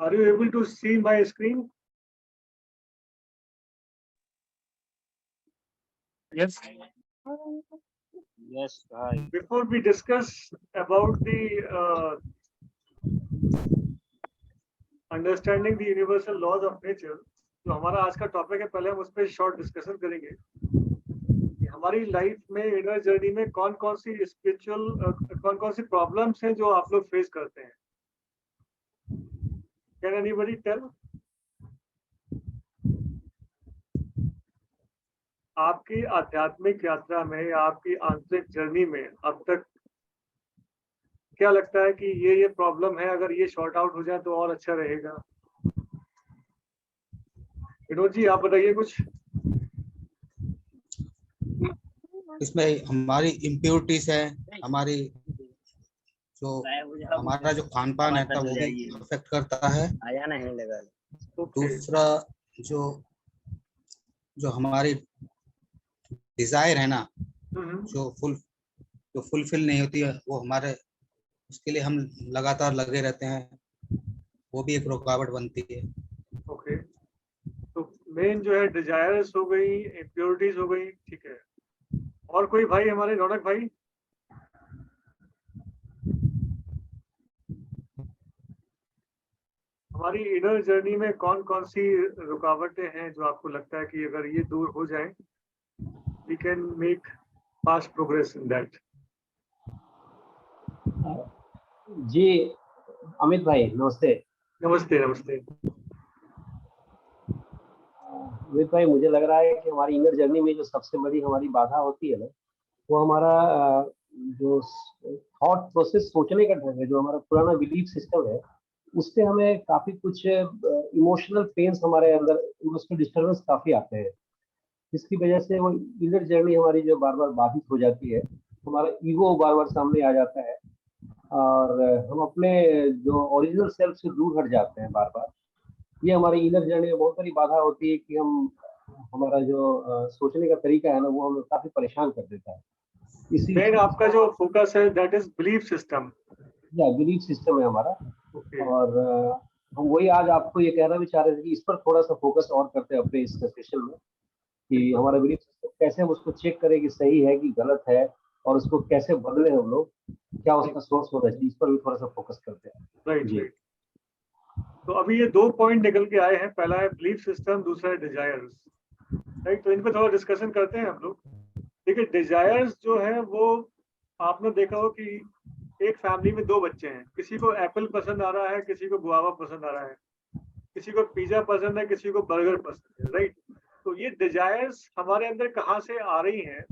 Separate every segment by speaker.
Speaker 1: Are you able to see my screen? Yes.
Speaker 2: Yes, hi.
Speaker 1: Before we discuss about the understanding the universal laws of nature, जो हमारा आज का topic है, पहले हम उस पर शॉर्ट डिस्कशन करेंगे कि हमारी लाइफ में इनर जर्नी में कौन कौन सी प्रॉब्लम्स हैं जो आप लोग फेस करते हैं. Can anybody tell? आपकी आध्यात्मिक यात्रा में या आपकी आंतरिक जर्नी में अब तक क्या लगता है कि ये प्रॉब्लम है, अगर ये शॉर्ट आउट हो जाए तो और अच्छा रहेगा? विनोद जी, आप बताइए कुछ.
Speaker 3: इसमें हमारी इम्प्योरिटीज है, हमारी हमारा जो खान पान है वो भी अफेक्ट करता है. दूसरा जो हमारी डिजायर है ना, जो फुलफिल नहीं होती है, वो हमारे उसके लिए हम लगातार लगे रहते हैं, वो भी एक रुकावट बनती है.
Speaker 1: ओके, तो मेन जो है डिजायर्स हो गई, इम्प्योरिटीज हो गई, ठीक है. और कोई भाई, हमारे रौनक भाई? हमारी इनर जर्नी में कौन कौन सी रुकावटें हैं जो आपको लगता है कि अगर ये दूर हो जाए, we can make fast progress in that?
Speaker 2: जी अमित भाई नमस्ते.
Speaker 1: नमस्ते. नमस्ते.
Speaker 2: अमित भाई, मुझे लग रहा है कि हमारी इनर जर्नी में जो सबसे बड़ी हमारी बाधा होती है ना, वो हमारा जो थॉट प्रोसेस, सोचने का ढंग है, जो हमारा पुराना बिलीफ सिस्टम है, उससे हमें काफी कुछ इमोशनल पेन्स हमारे अंदर, इमोशनल डिस्टर्बेंस काफी आते हैं, जिसकी वजह से वो इनर जर्नी हमारी जो बार बार बाधित हो जाती है, हमारा ईगो बार बार सामने आ जाता है और हम अपने जो ओरिजिनल सेल्फ से दूर हट जाते हैं बार बार. ये हमारी इनर जर्नी में बहुत बड़ी बाधा होती है कि हमारा जो सोचने का तरीका है ना, वो हमें काफी परेशान कर देता है.
Speaker 1: मेन आपका जो फोकस है दैट इज बिलीफ सिस्टम.
Speaker 2: या बिलीफ सिस्टम है हमारा. और हम वही आज आपको ये कहना भी चाह रहे थे कि इस पर थोड़ा सा फोकस और करते हैं अपने इस सेशन में, कि हमारा बिलीफ सिस्टम कैसे हम उसको चेक करें कि सही है कि गलत है, और उसको कैसे बदले हम लोग, क्या उसका सोर्स होना चाहिए, इस पर भी थोड़ा सा फोकस करते हैं.
Speaker 1: राइट. तो अभी ये 2 पॉइंट निकल के आए हैं. पहला है बिलीफ सिस्टम, दूसरा है डिजायर्स. राइट, तो इन पे थोड़ा डिस्कशन करते हैं हम लोग. देखिए, डिजायर्स जो है वो आपने देखा हो कि एक फैमिली में 2 बच्चे हैं, किसी को एप्पल पसंद आ रहा है, किसी को गुआवा पसंद आ रहा है, किसी को पिज्जा पसंद है, किसी को बर्गर पसंद है. राइट, तो ये डिजायर्स हमारे अंदर कहाँ से आ रही हैं?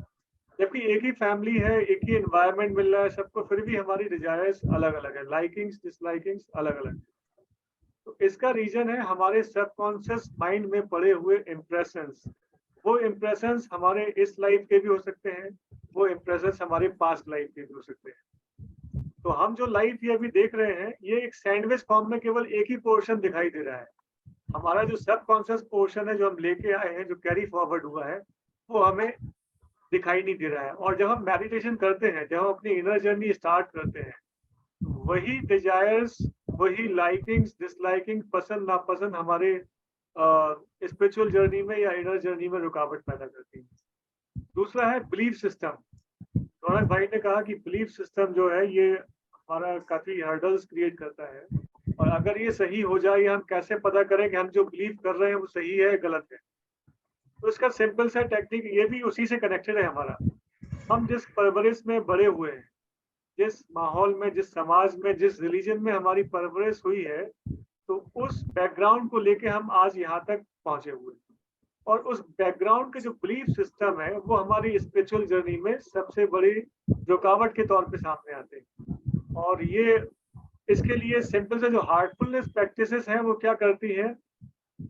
Speaker 1: जबकि एक ही फैमिली है, एक ही एनवायरनमेंट मिल रहा है सबको, फिर भी हमारी डिजायर्स अलग अलग है, लाइकिंग्स डिसलाइकिंग्स अलग अलग है. तो इसका रीजन है हमारे सबकॉन्शियस माइंड में पड़े हुए इम्प्रेशंस. वो इम्प्रेशंस हमारे इस लाइफ के भी हो सकते हैं, वो इम्प्रेशंस हमारे पास्ट लाइफ के भी हो सकते हैं. तो हम जो लाइफ ये अभी देख रहे हैं, ये एक सैंडविच फॉर्म में केवल एक ही पोर्शन दिखाई दे रहा है. हमारा जो सबकॉन्शियस पोर्शन है, जो हम लेके आए हैं, जो कैरी फॉरवर्ड हुआ है, वो हमें दिखाई नहीं दे रहा है. और जब हम मेडिटेशन करते हैं, जब हम अपनी इनर जर्नी स्टार्ट करते हैं, वही डिजायर्स, वही लाइकिंग्स डिसलाइकिंग, पसंद नापसंद हमारे स्पिरिचुअल जर्नी में या इनर जर्नी में रुकावट पैदा करती है. दूसरा है बिलीफ सिस्टम. रौनक भाई ने कहा कि बिलीफ सिस्टम जो है ये हमारा काफी हर्डल्स क्रिएट करता है. और अगर ये सही हो जाए, हम कैसे पता करें कि हम जो बिलीव कर रहे हैं वो सही है गलत है? तो इसका सिंपल सा टेक्निक, ये भी उसी से कनेक्टेड है हमारा. हम जिस परवरिश में बड़े हुए हैं, जिस माहौल में, जिस समाज में, जिस रिलीजन में हमारी परवरिश हुई है, तो उस बैकग्राउंड को लेके हम आज यहाँ तक पहुंचे हुए हैं. और उस बैकग्राउंड के जो बिलीफ सिस्टम है, वो हमारी स्पिरिचुअल जर्नी में सबसे बड़ी रुकावट के तौर पे सामने आते हैं. और ये इसके लिए सिंपल से जो हार्टफुलनेस प्रैक्टिसेस हैं, वो क्या करती हैं,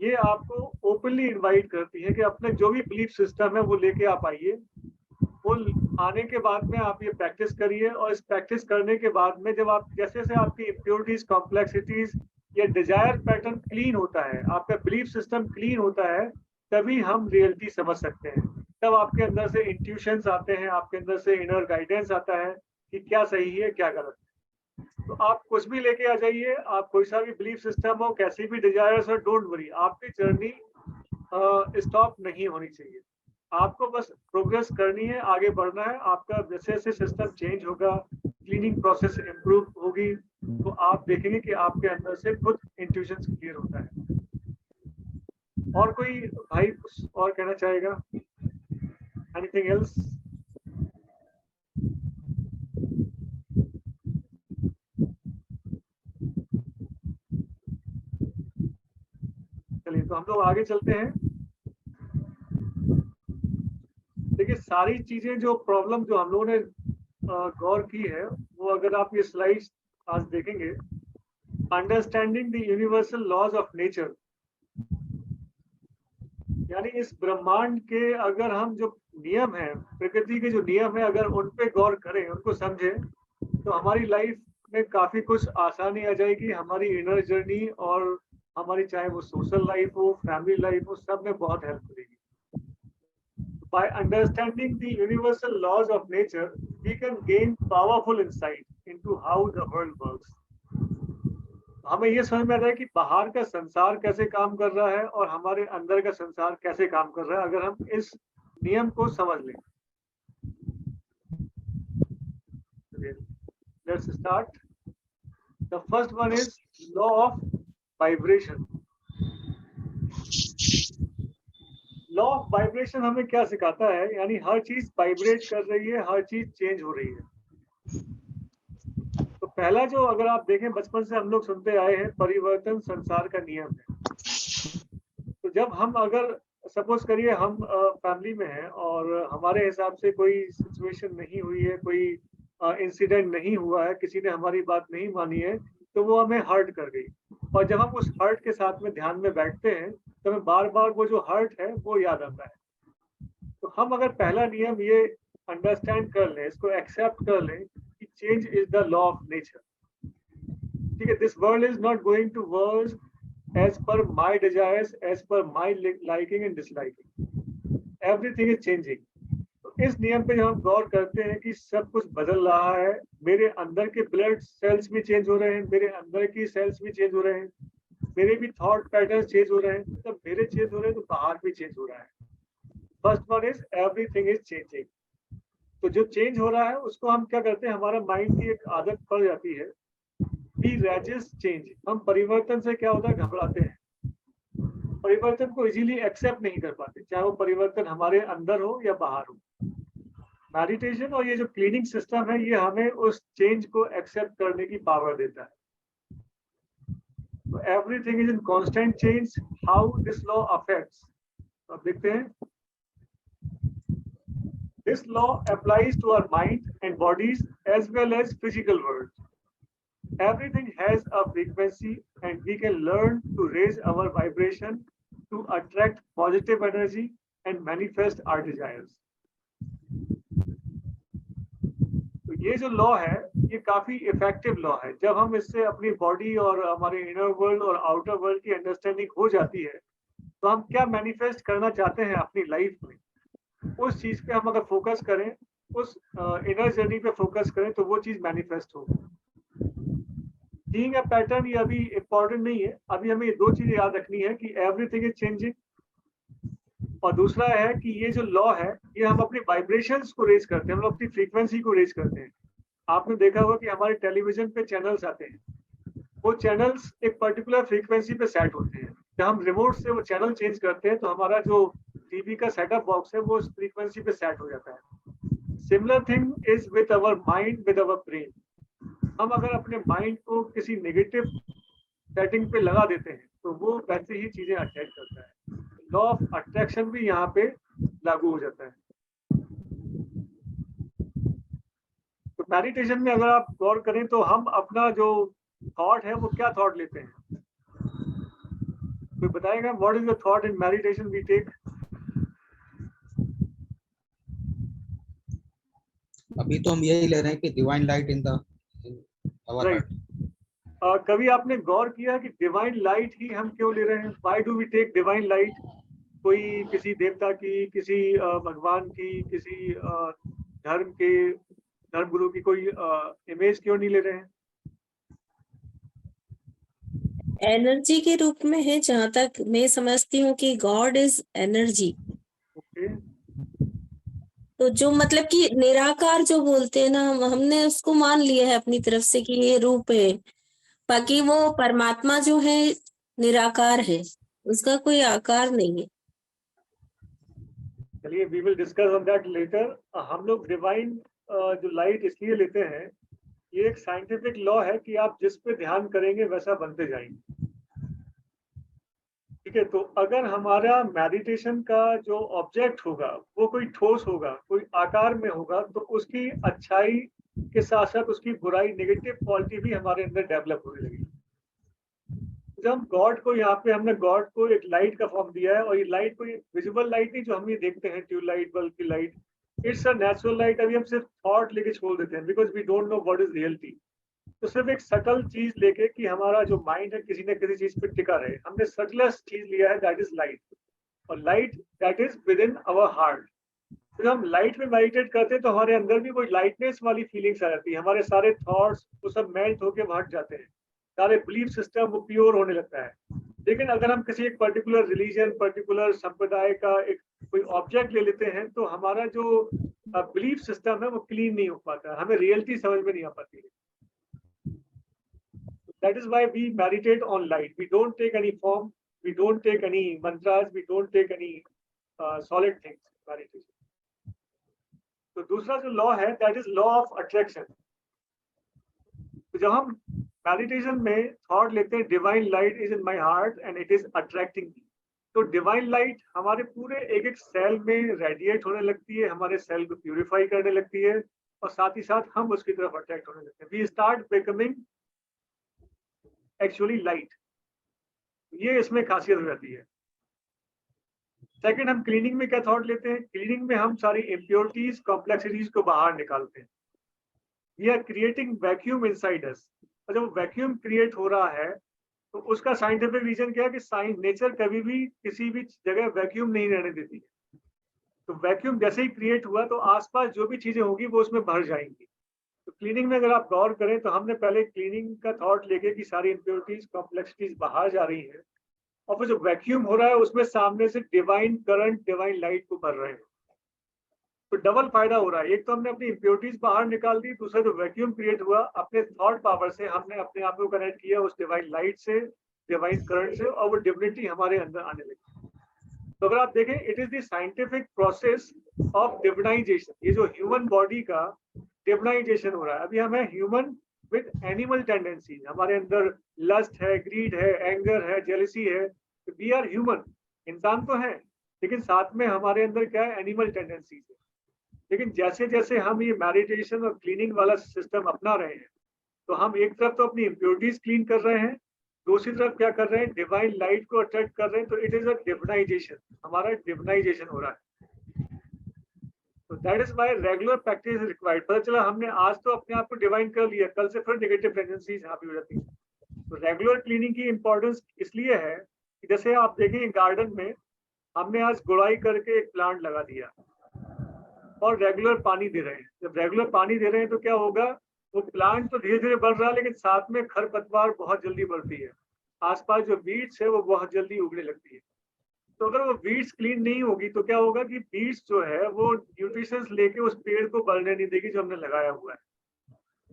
Speaker 1: ये आपको ओपनली इनवाइट करती है कि अपने जो भी बिलीफ सिस्टम है वो लेके आप आइए. वो आने के बाद में आप ये प्रैक्टिस करिए, और इस प्रैक्टिस करने के बाद में जब आप जैसे जैसे आपकी इम्प्योरिटीज, कॉम्प्लेक्सिटीज या डिजायर पैटर्न क्लीन होता है, आपका बिलीफ सिस्टम क्लीन होता है, तभी हम रियलिटी समझ सकते हैं. तब आपके अंदर से इंट्यूशंस आते हैं, आपके अंदर से इनर गाइडेंस आता है कि क्या सही है क्या गलत है. तो आप कुछ भी लेके आ जाइए, आप कोई सा भी बिलीफ सिस्टम हो, कैसी भी डिजायर्स हो, डोंट वरी, आपकी जर्नी स्टॉप नहीं होनी चाहिए। आपको बस प्रोग्रेस करनी है, आगे बढ़ना है। आपका जैसे जैसे सिस्टम चेंज होगा, क्लीनिंग प्रोसेस इम्प्रूव होगी, तो आप देखेंगे कि आपके अंदर से खुद इंट्यूशंस क्लियर होता है। और कोई भाई कुछ और कहना चाहेगा? Anything else? चलिए, तो हम लोग आगे चलते हैं। देखिए, सारी चीजें जो प्रॉब्लम जो हम लोगों ने गौर की है, वो अगर आप ये स्लाइड्स आज देखेंगे, understanding the universal laws of nature, यानी इस ब्रह्मांड के अगर हम जो नियम है, प्रकृति के जो नियम है, अगर उन पे गौर करें, उनको समझें, तो हमारी लाइफ में काफी कुछ आसानी आ जाएगी। हमारी इनर जर्नी और हमारी चाहे वो सोशल लाइफ हो, फैमिली लाइफ हो, सब में बहुत हेल्प करेगी। By understanding the universal laws of nature, we can gain powerful insight into how the world works. हमें ये समझ में आता है कि बाहर का संसार कैसे काम कर रहा है और हमारे अंदर का संसार कैसे काम कर रहा है, अगर हम इस नियम को समझ लें। Let's start. The first one is law of vibration. Law of vibration हमें क्या सिखाता है? यानी हर चीज वाइब्रेट कर रही है, हर चीज चेंज हो रही है। तो पहला जो अगर आप देखें, बचपन से हम लोग सुनते आए हैं, परिवर्तन संसार का नियम है। तो जब हम अगर सपोज करिए हम फैमिली में हैं और हमारे हिसाब से कोई सिचुएशन नहीं हुई है, कोई इंसिडेंट नहीं हुआ है, किसी ने हमारी बात नहीं मानी है, तो वो हमें हर्ट कर गई। और जब हम उस हर्ट के साथ में ध्यान में बैठते हैं, तो हमें बार बार वो जो हर्ट है वो याद आता है। तो हम अगर पहला नियम ये अंडरस्टैंड कर लें, इसको एक्सेप्ट कर लें कि change is the law of nature. ठीक है, this world is not going to work as per my desires, as per my liking and disliking. Everything is changing. तो इस नियम पे जब हम गौर करते हैं कि सब कुछ बदल रहा है, मेरे अंदर के ब्लड सेल्स भी चेंज हो रहे हैं, मेरे अंदर की सेल्स भी चेंज हो रहे हैं, मेरे भी थॉट पैटर्न चेंज हो रहे हैं, तब मेरे चेंज हो रहे हैं तो बाहर भी चेंज हो रहा है। First one is everything is changing. तो जो चेंज हो रहा है उसको हम क्या करते हैं, हमारा माइंड की एक आदत पड़ जाती है, वी रेजिस्ट चेंज। हम परिवर्तन से क्या होता है, घबराते हैं, परिवर्तन को इजीली एक्सेप्ट नहीं कर पाते, चाहे वो परिवर्तन हमारे अंदर हो या बाहर हो। मेडिटेशन और ये जो क्लीनिंग सिस्टम है, ये हमें उस चेंज को एक्सेप्ट करने की पावर देता है। तो everything is in constant change, how this law affects, अब देखते हैं। This law applies to our mind and bodies as well as physical world. Everything has a frequency and we can learn to raise our vibration to attract positive energy and manifest our desires. तो ये जो law है, ये काफी effective law है। जब हम इससे अपनी बॉडी और हमारे इनर वर्ल्ड और आउटर वर्ल्ड की अंडरस्टैंडिंग हो जाती है, तो हम क्या मैनिफेस्ट करना चाहते हैं अपनी लाइफ में, उस चीज पे हम अगर फोकस करें, उस इनर जर्नी पे फोकस करें, तो वो चीज मैनिफेस्ट होगी। Being a pattern ये अभी इम्पोर्टेंट नहीं है। अभी हमें ये दो चीजें याद रखनी है कि एवरीथिंग इज चेंजिंग, और दूसरा है कि ये जो लॉ है, ये हम अपनी वाइब्रेशंस को रेज करते हैं, हम लोग अपनी फ्रीक्वेंसी को रेज करते हैं। आपने देखा होगा कि हमारे टेलीविजन पे चैनल्स आते हैं, वो चैनल्स एक पर्टिकुलर फ्रीक्वेंसी पे सेट होते हैं। जब हम रिमोट से वो चैनल चेंज करते हैं, तो हमारा जो टीवी का सेटअप बॉक्स है वो उस फ्रीक्वेंसी पे सेट हो जाता है। Similar thing is with our mind, with our brain. हम अगर अपने माइंड को किसी नेगेटिव सेटिंग पे लगा देते हैं, तो वो वैसे ही चीजें अट्रैक्ट करता है। लॉ ऑफ अट्रैक्शन भी यहाँ पे लागू हो जाता है। तो मेडिटेशन में अगर आप गौर करें, तो हम अपना जो थॉट है वो क्या थॉट लेते हैं? कोई बताएगा, what is the thought in meditation we take?
Speaker 3: अभी तो हम यही ले रहे हैं कि divine light in the
Speaker 1: right. कभी आपने गौर किया कि डिवाइन लाइट ही हम क्यों ले रहे हैं? Why do we take divine light? कोई किसी देवता की, किसी भगवान की, किसी धर्म के धर्म गुरु की कोई इमेज क्यों नहीं ले रहे हैं?
Speaker 4: एनर्जी के रूप में है, जहां तक मैं समझती हूँ कि गॉड इज एनर्जी।
Speaker 1: ओके,
Speaker 4: तो जो मतलब कि निराकार जो बोलते हैं ना, हमने उसको मान लिया है अपनी तरफ से कि ये रूप है, बाकी वो परमात्मा जो है निराकार है, उसका कोई आकार नहीं है।
Speaker 1: चलिए we will discuss on that later. हम लोग डिवाइन जो लाइट इसलिए लेते हैं, ये एक साइंटिफिक लॉ है कि आप जिस पे ध्यान करेंगे वैसा बनते जाएंगे। ठीक है, तो अगर हमारा मेडिटेशन का जो ऑब्जेक्ट होगा वो कोई ठोस होगा, कोई आकार में होगा, तो उसकी अच्छाई के साथ साथ उसकी बुराई, नेगेटिव क्वालिटी भी हमारे अंदर डेवलप होने लगेगी। जब हम गॉड को, यहाँ पे हमने गॉड को एक लाइट का फॉर्म दिया है, और ये लाइट कोई विजिबल लाइट नहीं जो हम ये देखते हैं, ट्यूबलाइट, बल्ब की light, it's a natural light. अभी हम सिर्फ थॉट लेके छोड़ देते हैं because we don't know what is reality. तो सिर्फ एक सटल चीज लेके कि हमारा जो माइंड है किसी न किसी चीज पे टिका रहे, हमने सटलेस्ट चीज लिया है, दैट इज लाइट। और light that is with in our heart. जब हम लाइट में मेडिटेट करते हैं तो हमारे अंदर भी कोई लाइटनेस वाली फीलिंग्स आ जाती है, हमारे सारे थॉट्स वो सब मेल्ट होके हट जाते हैं, सारे बिलीफ सिस्टम वो प्योर होने लगता है। लेकिन अगर हम किसी एक पर्टिकुलर रिलीजन, पर्टिकुलर संप्रदाय का एक कोई ऑब्जेक्ट ले लेते हैं, तो हमारा जो बिलीफ सिस्टम है वो क्लीन नहीं हो पाता, हमें रियलिटी समझ में नहीं आ पाती है। That is why we meditate on light. We don't take any form, we don't take any mantras, we don't take any solid things meditation. तो दूसरा जो लॉ है that is law of attraction. तो जब हम मेडिटेशन में thought लेते हैं divine light is in my heart and it is attracting me, तो डिवाइन लाइट हमारे पूरे एक एक सेल में रेडिएट होने लगती है, हमारे सेल को प्यूरिफाई करने लगती है, और साथ ही साथ हम उसकी तरफ अट्रैक्ट होने लगते हैं। We start becoming actually light. ये इसमें खासियत हो जाती है। सेकंड, हम क्लीनिंग में क्या थॉट लेते हैं? क्लीनिंग में हम सारी इम्प्योरिटीज, कॉम्प्लेक्सिटीज को बाहर निकालते हैं। We are creating vacuum inside us. और जब वैक्यूम क्रिएट हो रहा है तो उसका साइंटिफिक रीजन क्या है कि साइंस, नेचर कभी भी किसी भी जगह वैक्यूम नहीं रहने देती है। तो वैक्यूम जैसे ही क्रिएट हुआ तो आसपास जो भी चीजें होंगी वो उसमें भर जाएंगी। तो क्लीनिंग में अगर आप गौर करें तो हमने पहले क्लीनिंग का थॉट लेके कि सारी इम्प्योरिटीज, कॉम्प्लेक्सिटीज बाहर जा रही है, और फिर जो वैक्यूम हो रहा है उसमें सामने से डिवाइन करंट, डिवाइन लाइट को भर रहे हैं। तो डबल फायदा हो रहा है। एक तो हमने अपनी इम्प्योरिटीज बाहर निकाल दी, दूसरा जो वैक्यूम क्रिएट हुआ अपने थॉट पावर से हमने अपने आप को कनेक्ट किया उस डिवाइन लाइट से, डिवाइन करंट से, और वो डिविनिटी हमारे अंदर आने लगी। तो अगर आप देखें, it is the scientific process of divinisation. ये जो ह्यूमन बॉडी का डिविनाइजेशन हो रहा है, अभी हमें ह्यूमन विद एनिमल टेंडेंसीज, हमारे अंदर लस्ट है, ग्रीड है, एंगर है, जेलसी है। वी आर ह्यूमन, इंसान तो है, लेकिन साथ में हमारे अंदर क्या है? एनिमल टेंडेंसीज है। लेकिन जैसे जैसे हम ये मेडिटेशन और क्लीनिंग वाला सिस्टम अपना रहे हैं, तो हम एक तरफ तो अपनी इम्प्योरिटीज क्लीन कर रहे हैं, दूसरी तरफ क्या कर रहे हैं? डिवाइन लाइट को अट्रैक्ट कर रहे हैं। तो इट इज अ डिविनाइजेशन, हमारा डिविनाइजेशन हो रहा है। तो that is why regular practice is required. पता चला हमने आज तो अपने आप को डिवाइन कर लिया, कल से फिर नेगेटिव टेंडेंसीज यहाँ पे हो जाती है। तो रेगुलर क्लीनिंग की इंपॉर्टेंस इसलिए है कि जैसे आप देखेंगे गार्डन में हमने आज गुड़ाई करके एक प्लांट लगा दिया और रेगुलर पानी दे रहे हैं। जब रेगुलर पानी दे रहे हैं तो क्या होगा? वो प्लांट तो धीरे धीरे बढ़ रहा है, लेकिन साथ में खरपतवार बहुत जल्दी बढ़ती है, आसपास जो वीड्स है वो बहुत जल्दी उगने लगती है। तो अगर वो वीड्स क्लीन नहीं होगी तो क्या होगा कि वीड्स जो है वो न्यूट्रिशंस लेके उस पेड़ को बढ़ने नहीं देगी जो हमने लगाया हुआ है।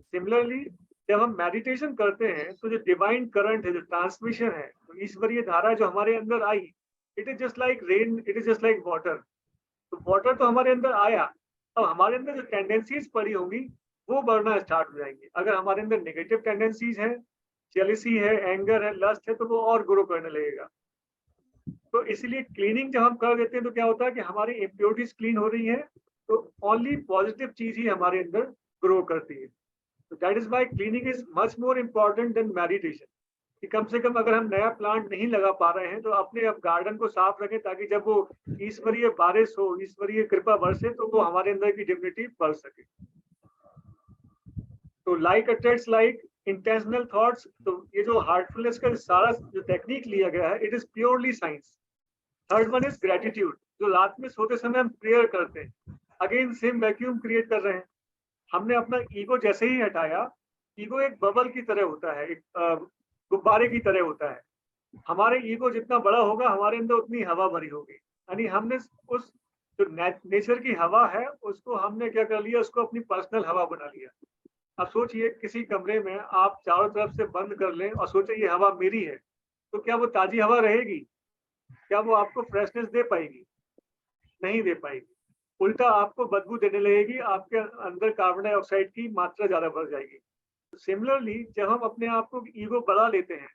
Speaker 1: सिमिलरली जब हम मेडिटेशन करते हैं तो जो डिवाइन करंट है, जो ट्रांसमिशन है, तो ईश्वरीय धारा जो हमारे अंदर आई, it is just like rain, it is just like water. तो वाटर तो हमारे अंदर आया, अब हमारे अंदर जो टेंडेंसीज पड़ी होंगी वो बढ़ना स्टार्ट हो जाएंगी। अगर हमारे अंदर नेगेटिव टेंडेंसीज है, जेलसी है, एंगर है, लस्ट है, तो वो और ग्रो करने लगेगा। तो इसलिए क्लीनिंग जब हम कर देते हैं तो क्या होता है कि हमारी इम्प्योरिटीज क्लीन हो रही है, तो ओनली पॉजिटिव चीज ही हमारे अंदर ग्रो करती है। तो that is why cleaning is much more important then meditation. कि कम से कम अगर हम नया प्लांट नहीं लगा पा रहे हैं तो अपने अब गार्डन को साफ रखें, ताकि जब वो ईश्वरीय बारिश हो, ईश्वरीय कृपा बरसे, तो वो हमारे अंदर की डिविनिटी बढ़ सके। तो like attracts like, intentional thoughts. तो ये जो हार्टफुलनेस का सारा जो टेक्निक लिया गया है, it is purely science. Third one is gratitude. जो रात में सोते समय हम प्रेयर करते हैं, अगेन सेम वैक्यूम क्रिएट कर रहे हैं। हमने अपना ईगो जैसे ही हटाया, ईगो एक बबल की तरह होता है, एक गुब्बारे की तरह होता है। हमारे ईगो जितना बड़ा होगा हमारे अंदर उतनी हवा भरी होगी। यानी हमने उस जो नेचर की हवा है उसको हमने क्या कर लिया, उसको अपनी पर्सनल हवा बना लिया। अब सोचिए किसी कमरे में आप चारों तरफ से बंद कर लें और सोचे ये हवा मेरी है, तो क्या वो ताजी हवा रहेगी? क्या वो आपको फ्रेशनेस दे पाएगी? नहीं दे पाएगी। उल्टा आपको बदबू देने लगेगी, आपके अंदर कार्बन डाइऑक्साइड की मात्रा ज्यादा बढ़ जाएगी। सिमिलरली जब हम अपने आप को ईगो बढ़ा लेते हैं,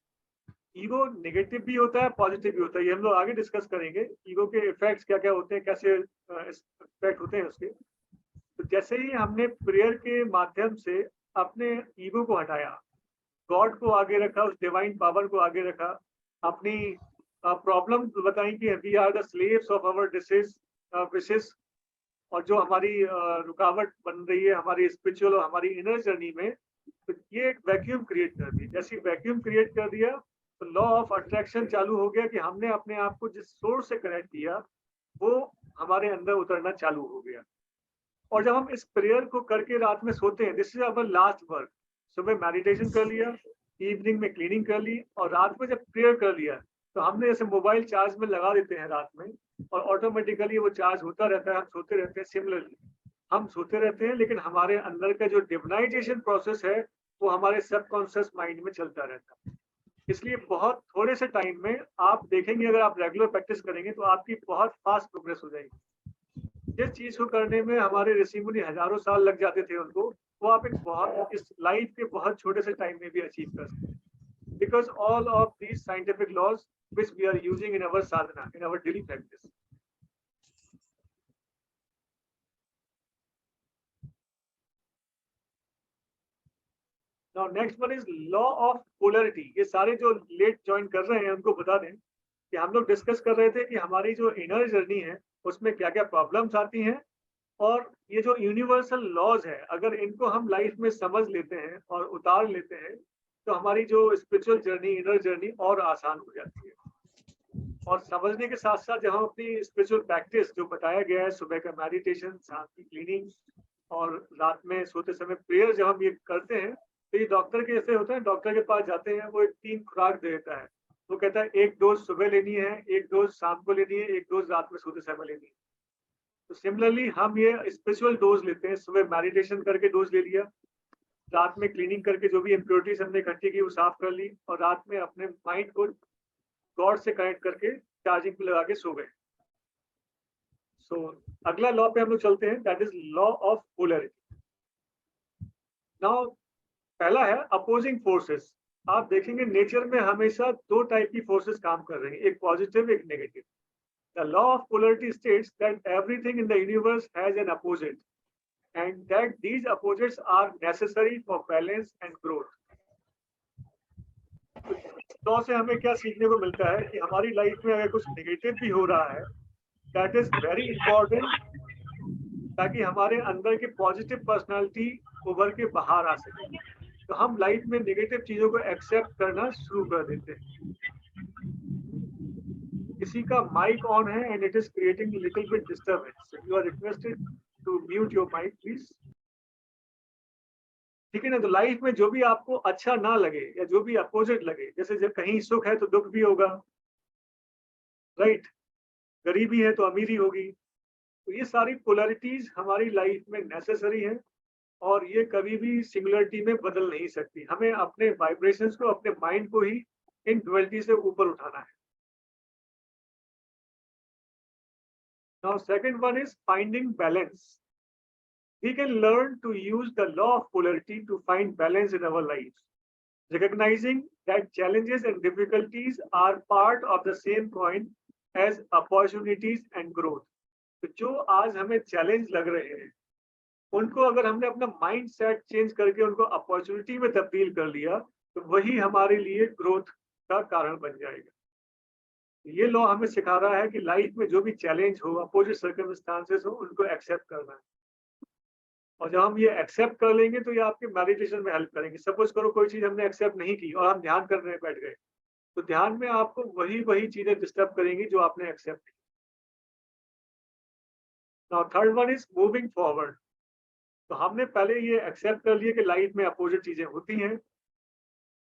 Speaker 1: ईगो नेगेटिव भी होता है, पॉजिटिव भी होता है, ये हम लोग आगे डिस्कस करेंगे। ईगो के इफेक्ट्स क्या क्या होते हैं, कैसे इफेक्ट होते हैं उसके। तो जैसे ही हमने प्रेयर के माध्यम से अपने ईगो को हटाया, गॉड को आगे रखा, उस डिवाइन पावर को आगे रखा, अपनी प्रॉब्लम बताई कि we are the slaves of our wishes, और जो हमारी रुकावट बन रही है हमारी स्पिरिचुअल और हमारी इनर जर्नी में, तो ये एक वैक्यूम क्रिएट कर दी। जैसे वैक्यूम क्रिएट कर दिया तो लॉ ऑफ अट्रैक्शन चालू हो गया कि हमने अपने आप को जिस सोर्स से कनेक्ट किया वो हमारे अंदर उतरना चालू हो गया। और जब हम इस प्रेयर को करके रात में सोते हैं, this is our last work. सुबह मेडिटेशन कर लिया, इवनिंग में क्लीनिंग कर ली, और रात में जब प्रेयर कर लिया तो हमने जैसे मोबाइल चार्ज में लगा देते हैं रात में, और ऑटोमेटिकली वो चार्ज होता रहता है, हम सोते रहते हैं। सिमिलरली हम सोते रहते हैं लेकिन हमारे अंदर का जो डिविनाइजेशन प्रोसेस है वो हमारे सबकॉन्शियस माइंड में चलता रहता है। इसलिए बहुत थोड़े से टाइम में आप देखेंगे, अगर आप रेगुलर प्रैक्टिस करेंगे तो आपकी बहुत फास्ट प्रोग्रेस हो जाएगी। जिस चीज को करने में हमारे ऋषि मुनि हजारों साल लग जाते थे उनको, वो आप एक बहुत इस लाइफ के बहुत छोटे से टाइम में भी अचीव कर सकते हैं, because all of these scientific laws which we are using in our sadhana, in our daily practice. Now next one is law of polarity. ये सारे जो लेट ज्वाइन कर रहे हैं उनको बता दें कि हम लोग डिस्कस कर रहे थे कि हमारी जो इनर जर्नी है उसमें क्या क्या प्रॉब्लम्स आती हैं, और ये जो यूनिवर्सल लॉज है अगर इनको हम लाइफ में समझ लेते हैं और उतार लेते हैं तो हमारी जो स्पिरिचुअल जर्नी, इनर जर्नी और आसान हो जाती है। और समझने के साथ साथ जब हम अपनी स्पिरिचुअल प्रैक्टिस जो बताया गया है, सुबह का मेडिटेशन, शाम की क्लीनिंग और रात में सोते समय प्रेयर, जब हम ये करते हैं तो ये डॉक्टर के जैसे होता है। डॉक्टर के पास जाते हैं, वो एक 3 खुराक दे देता है। वो कहता है 1 डोज सुबह लेनी है, 1 डोज शाम को लेनी है, 1 डोज रात में सोते समय लेनी है। तो सिमिलरली हम ये स्पिरिचुअल डोज लेते हैं। सुबह मेडिटेशन करके डोज ले लिया, रात में क्लीनिंग करके जो भी इम्प्योरिटीज हमने इकट्ठी की वो साफ कर ली, और रात में अपने माइंड को गॉड से कनेक्ट करके चार्जिंग पे लगा के सो गए। सो अगला लॉ पे हम लोग चलते हैं, that is law of polarity. Now पहला है अपोजिंग फोर्सेस। आप देखेंगे नेचर में हमेशा 2 टाइप की फोर्सेस काम कर रही हैं, एक पॉजिटिव एक negative. The law of polarity states that everything in the universe has an opposite and that these opposites are necessary for balance and growth. Law से हमें क्या सीखने को मिलता है कि हमारी लाइफ में अगर कुछ नेगेटिव भी हो रहा है, दैट इज वेरी इंपॉर्टेंट, ताकि हमारे अंदर की पॉजिटिव पर्सनालिटी उभर के बाहर आ सके। तो हम लाइफ में नेगेटिव चीजों को एक्सेप्ट करना शुरू कर देते हैं। किसी का माइक ऑन है and it is creating little bit disturbance, you are requested to mute your mic please. ठीक है ना। तो लाइफ में जो भी आपको अच्छा ना लगे या जो भी अपोजिट लगे, जैसे जब कहीं सुख है तो दुख भी होगा, राइट, गरीबी है तो अमीरी होगी, तो ये सारी पोलैरिटीज हमारी लाइफ में नेसेसरी है और ये कभी भी सिंगुलरिटी में बदल नहीं सकती। हमें अपने वाइब्रेशंस को, अपने माइंड को ही इन ड्युअलिटी से ऊपर उठाना है। Now second one is finding balance. We can learn to use the law of polarity to find balance in our lives, recognizing that challenges and difficulties are part of the same coin as opportunities and growth. तो जो आज हमें challenge लग रहे हैं उनको अगर हमने अपना माइंड सेट चेंज करके उनको अपॉर्चुनिटी में तब्दील कर लिया तो वही हमारे लिए ग्रोथ का कारण बन जाएगा। ये लॉ हमें सिखा रहा है कि लाइफ में जो भी चैलेंज हो, अपोजिट सर्कमस्टांसेस हो, उनको एक्सेप्ट करना है। और जब हम ये एक्सेप्ट कर लेंगे तो ये आपके मेडिटेशन में हेल्प करेंगे। सपोज करो कोई चीज हमने एक्सेप्ट नहीं की और हम ध्यान करने बैठ गए, तो ध्यान में आपको वही चीजें डिस्टर्ब करेंगी जो आपने एक्सेप्ट की। Now third one is moving forward. तो हमने पहले ये एक्सेप्ट कर लिया कि लाइफ में अपोजिट चीजें होती हैं।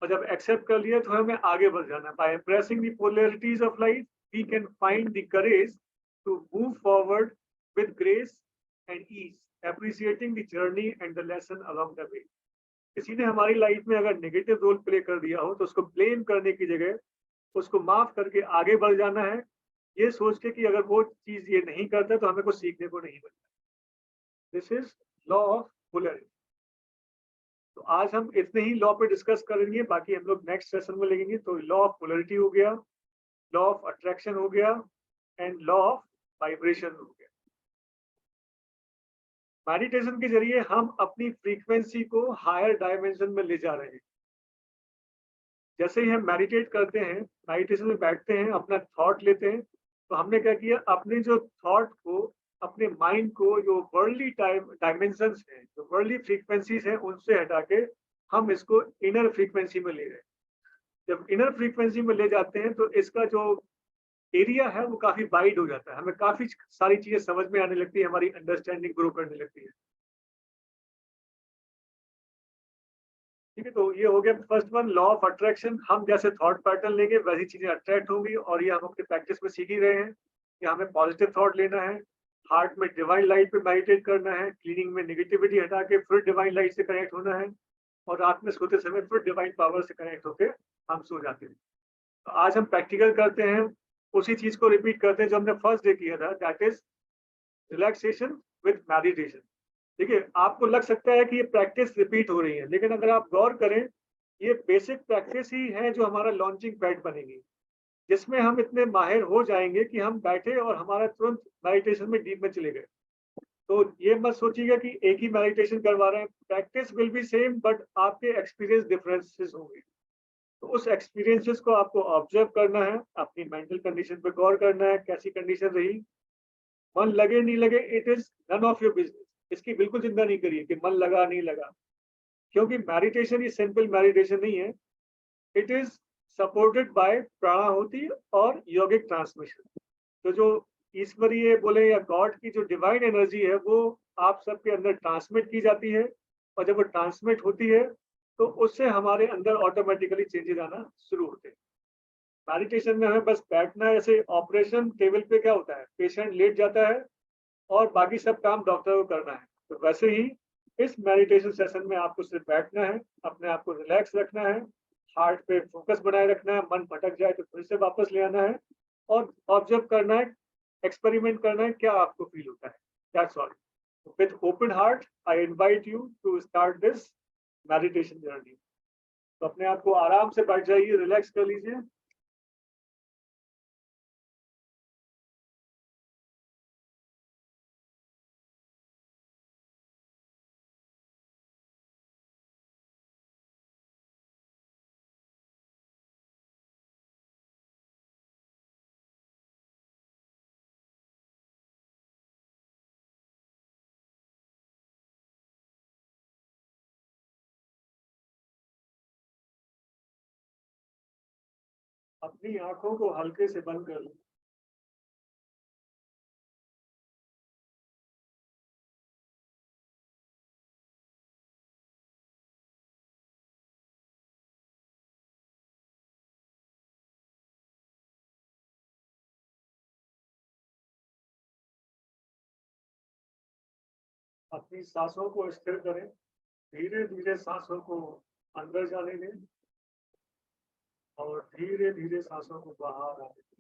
Speaker 1: और जब एक्सेप्ट कर लिया तो हमें आगे बढ़ जाना है। By embracing the polarities of life we can find the courage to move forward with grace and ease, appreciating the journey and the lesson along the way. किसी ने हमारी लाइफ में अगर नेगेटिव रोल प्ले कर दिया हो तो उसको ब्लेम करने की जगह उसको माफ करके आगे बढ़ जाना है, ये सोच के कि अगर वो चीज ये नहीं करता तो हमें कुछ सीखने को नहीं मिलता। This is law of polarity. तो आज हम इतने ही लॉ पे डिस्कस करेंगे, बाकी हम लोग नेक्स्ट सेशन में लेंगे। तो लॉ ऑफ पोलैरिटी हो गया, लॉ ऑफ अट्रैक्शन हो गया एंड लॉ ऑफ वाइब्रेशन हो गया। मेडिटेशन के जरिए हम अपनी फ्रीक्वेंसी को हायर डायमेंशन में ले जा रहे हैं। जैसे ही हम मेडिटेट करते हैं, मेडिटेशन में बैठते हैं, अपना थॉट लेते हैं, तो हमने क्या किया, अपने जो थॉट को, अपने माइंड को जो वर्ल्डली डायमेंशंस हैं, जो वर्ल्डली फ्रीक्वेंसीज हैं, उनसे हटा के हम इसको इनर फ्रीक्वेंसी में ले रहे हैं। जब इनर फ्रीक्वेंसी में ले जाते हैं तो इसका जो एरिया है वो काफी वाइड हो जाता है, हमें काफी सारी चीजें समझ में आने लगती है, हमारी अंडरस्टैंडिंग ग्रो करने लगती है। ठीक है, तो ये हो गया first one, law of attraction. हम जैसे थॉट पैटर्न लेंगे वैसी चीजें अट्रैक्ट होंगी, और ये हम अपनी प्रैक्टिस में सीख ही रहे हैं कि हमें पॉजिटिव थॉट लेना है, हार्ट में डिवाइन लाइट पे मेडिटेट करना है, क्लीनिंग में नेगेटिविटी हटा के फिर डिवाइन लाइट से कनेक्ट होना है, और रात में सोते समय फिर डिवाइन पावर से कनेक्ट होके हम सो जाते हैं। तो आज हम प्रैक्टिकल करते हैं, उसी चीज को रिपीट करते हैं जो हमने फर्स्ट डे किया था, that is relaxation with meditation. देखिए, आपको लग सकता है कि ये प्रैक्टिस रिपीट हो रही है, लेकिन अगर आप गौर करें, ये बेसिक प्रैक्टिस ही है जो हमारा लॉन्चिंग पैड बनेगी, जिसमें हम इतने माहिर हो जाएंगे कि हम बैठे और हमारा तुरंत मेडिटेशन में डीप में चले गए। तो ये मत सोचिएगा कि एक ही मेडिटेशन करवा रहे हैं, practice will be same but आपके एक्सपीरियंस डिफरेंसेस होंगे। तो उस एक्सपीरियंसेस को आपको ऑब्जर्व करना है, अपनी मेंटल कंडीशन पे गौर करना है, कैसी कंडीशन रही, मन लगे नहीं लगे, it is none of your business. इसकी बिल्कुल चिंता नहीं करिए कि मन लगा नहीं लगा, क्योंकि मेडिटेशन ये सिंपल मेडिटेशन नहीं है, इट इज सपोर्टेड बाय प्राणाहुति और योगिक ट्रांसमिशन। तो जो ईश्वरीय बोले या गॉड की जो डिवाइन एनर्जी है वो आप सबके अंदर ट्रांसमिट की जाती है, और जब वो ट्रांसमिट होती है तो उससे हमारे अंदर ऑटोमेटिकली चेंजेस आना शुरू होते हैं। मेडिटेशन में हमें बस बैठना है, जैसे ऑपरेशन टेबल पे क्या होता है, पेशेंट लेट जाता है और बाकी सब काम डॉक्टर को करना है, तो वैसे ही इस मेडिटेशन सेशन में आपको सिर्फ बैठना है, अपने आप को रिलैक्स रखना है, हार्ट पे फोकस बनाए रखना है, मन भटक जाए तो फिर से वापस ले आना है, और ऑब्जर्व करना है, एक्सपेरिमेंट करना है, क्या आपको फील होता है, that's all. With open heart I invite you to start this meditation journey. तो अपने आप को आराम से बैठ जाइए, रिलैक्स कर लीजिए। अपनी आंखों को हल्के से बंद कर लो। अपनी सांसों को स्थिर करें, धीरे धीरे सांसों को अंदर जाने दें और धीरे धीरे सांसों को बाहर आने दें।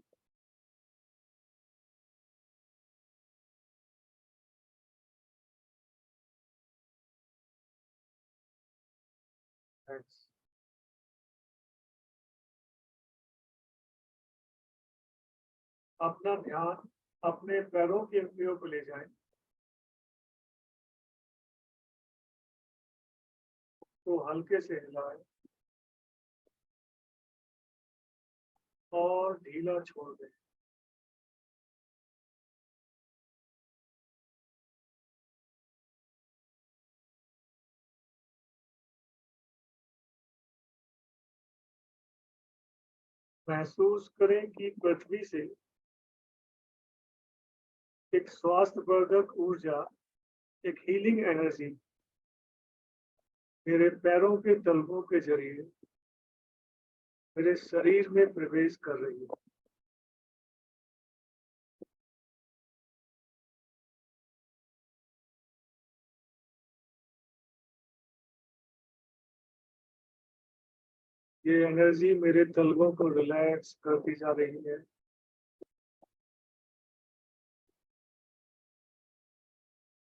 Speaker 1: अपना ध्यान अपने पैरों की अंगुलियों को ले जाएं, तो हल्के से हिलाएं और ढीला छोड़ दें। महसूस करें कि पृथ्वी से एक स्वास्थ्यवर्धक ऊर्जा, एक हीलिंग एनर्जी मेरे पैरों के तलवों के जरिए मेरे शरीर में प्रवेश कर रही है। ये एनर्जी मेरे तलवों को रिलैक्स करती जा रही है।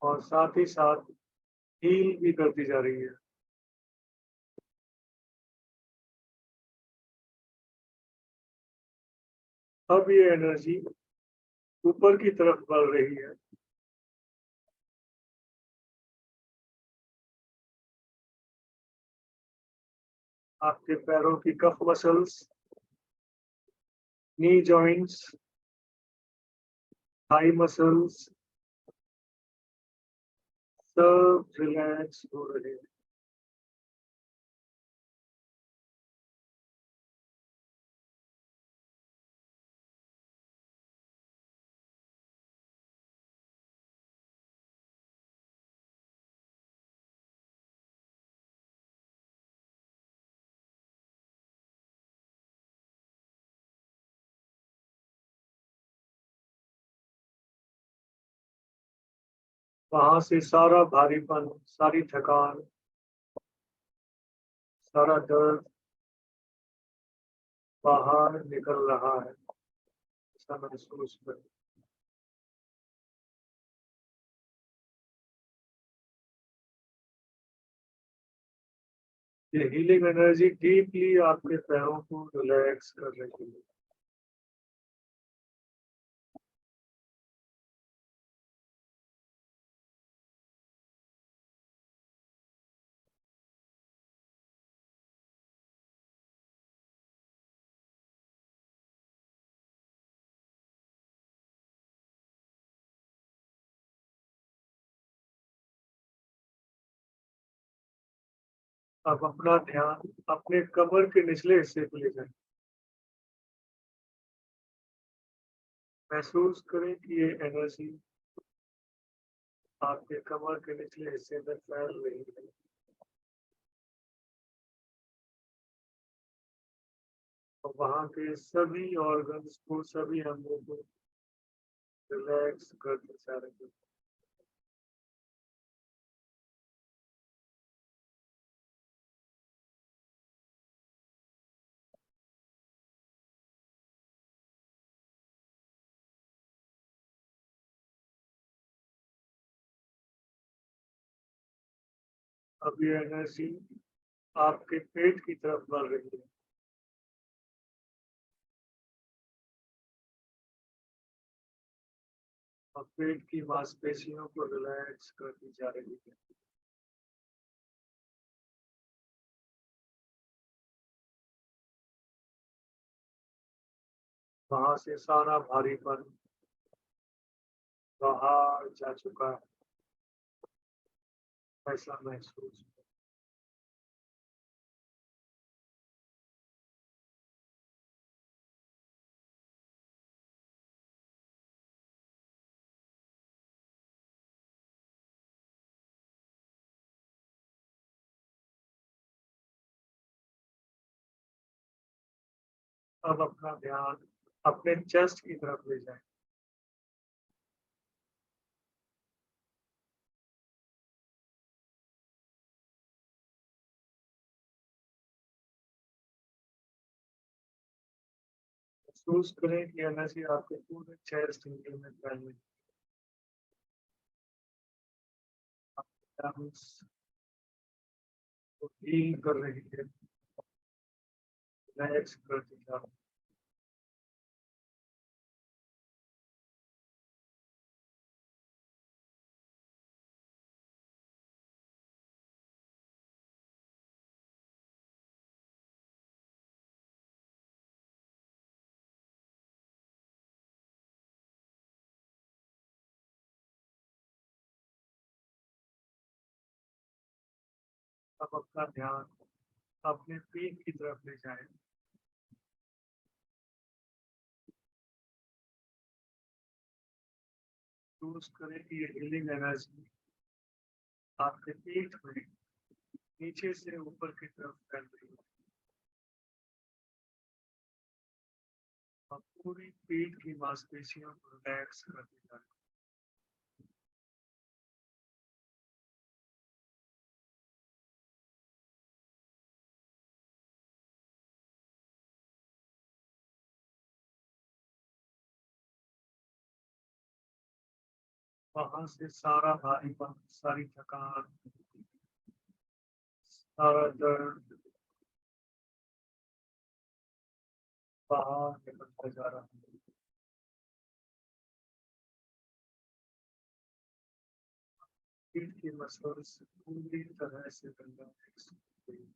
Speaker 1: और साथ ही साथ हील भी करती जा रही है। अब ये एनर्जी ऊपर की तरफ बढ़ रही है। आपके पैरों की कफ मसल्स, नी जॉइंट्स, थाई मसल्स सब रिलैक्स हो रहे हैं। वहां से सारा भारीपन, सारी थकान, सारा दर्द बाहर निकल रहा है, ऐसा महसूस करें। ये हीलिंग एनर्जी डीपली आपके पैरों को रिलैक्स कर रही है। अब अपना ध्यान अपने कमर के निचले हिस्से को ले जाएं। महसूस करें कि ये एनर्जी आपके कमर के निचले हिस्से में फैल रही है। और वहां के सभी ऑर्गन्स को, सभी अंगों को रिलैक्स करते जा रहे हैं। अब ये एनर्जी आपके पेट की तरफ बढ़ रही है। और पेट की मांसपेशियों को रिलैक्स करती जा रही है। वहां से सारा भारीपन बाहर जा चुका है, ऐसा महसूस। अब अपना ध्यान अपने चेस्ट की तरफ ले जाएं। महसूस करें कि एनर्जी आपके पूरे चेस्ट एरिया में फैल रही है। लंग्स को हील कर रही है, रिलैक्स करती जा रही है। अब अपना ध्यान अपने पीठ की तरफ ले जाएं। महसूस करें कि ये हीलिंग एनर्जी आपके पीठ में नीचे से ऊपर की तरफ फैल रही है। पूरी पीठ की मांसपेशियों को रिलैक्स कर देता है। वहां से सारा भारीपन, सारी थकान, सारा दर्द बाहर निकलता जा रहा है। पीठ की मसल्स पूरी तरह से रिलैक्स हो गई।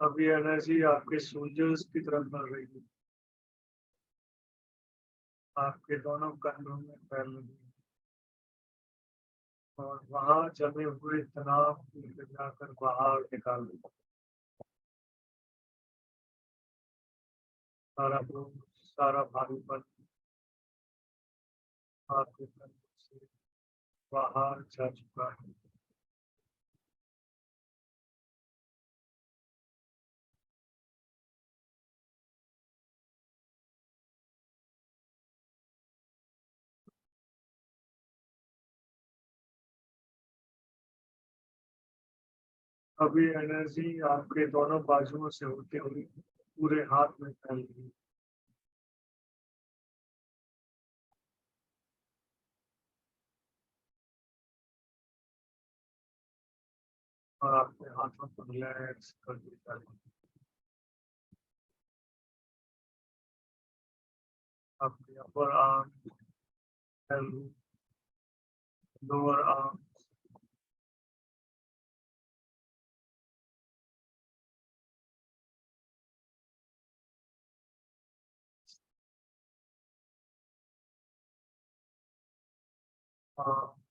Speaker 1: अब ये एनर्जी आपके शोल्डर्स की तरफ बढ़ रही है, आपके दोनों कंधों में फैल रही है और वहां जमे हुए तनाव को जाकर बाहर निकाल देगा। सारा बोझ, सारा भारीपन आपके कंधों से बाहर जा चुका है। अभी एनर्जी आपके दोनों बाजुओं से होते हुए पूरे हाथ में फैल गई और आपके हाथों को रिलैक्स कर देता है। आपके upper arm, elbow, lower arm,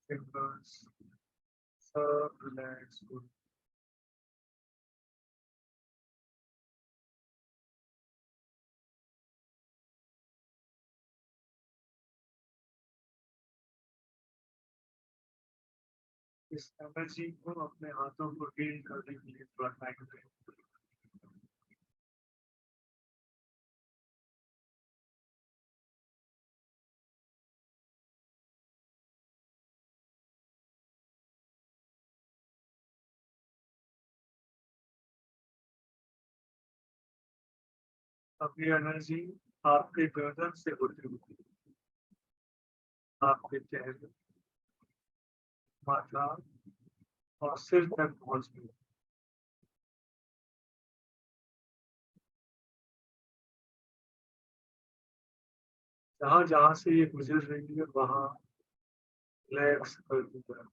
Speaker 1: fingers सब रिलैक्स हो। इस एनर्जी को अपने हाथों को हील करने के लिए थोड़ा टाइम दें। अपनी एनर्जी आपके गर्दन से होती हुई आपके चेहरे, माथा और सिर तक पहुंच गई। जहां जहां से ये गुजर रही है वहां रिलैक्स कर दिया।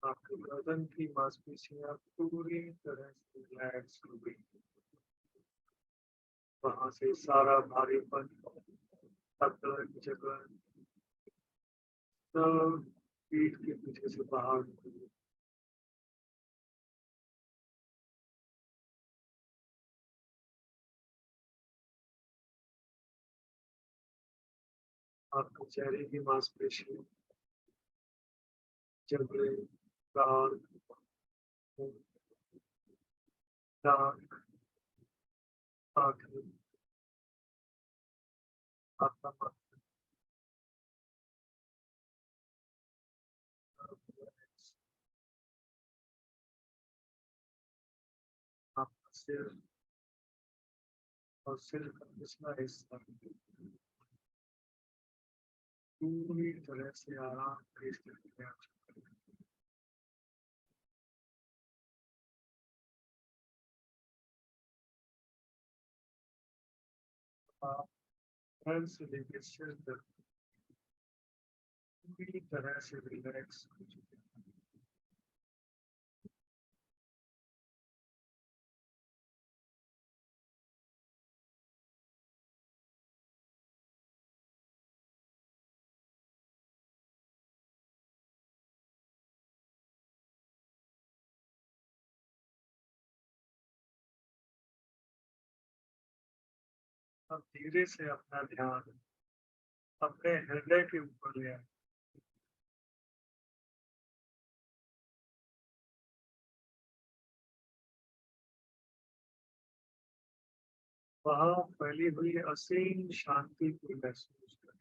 Speaker 1: आपकी गर्दन की मांसपेशियां पूरी तरह से रिलैक्स हो गई। वहां से सारा भारीपन, अकड़ की जगह सब पीठ के पीछे से बाहर निकल गया। आपके चेहरे की मांसपेशियां, जबड़े, गाल, मुंह, नाक, आंखें, आपका माथा, आपका सिर और सिर का पिछला हिस्सा पूरी तरह से आराम के स्थिति में आ चुका है। आप पैर से लेकर सिर तक पूरी तरह से रिलैक्स हो चुके हैं। अब धीरे से अपना ध्यान अपने हृदय के ऊपर ले आए। वहां फैली हुई असीम शांति को महसूस करें।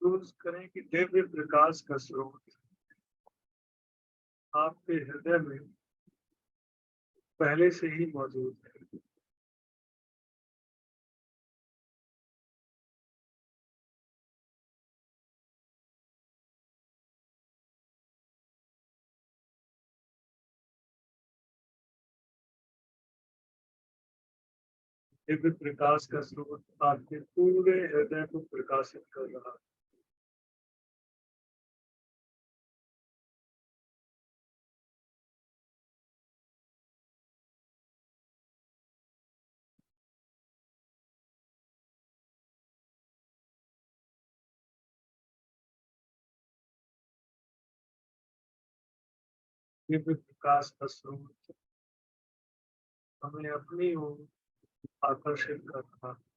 Speaker 1: महसूस करें कि दिव्य प्रकाश का स्रोत आपके हृदय में पहले से ही मौजूद है। दिव्य प्रकाश का स्रोत आपके पूरे हृदय को प्रकाशित कर रहा है। दिव्य प्रकाश का स्रोत हमें अपनी ओर आकर्षित कर रहा है।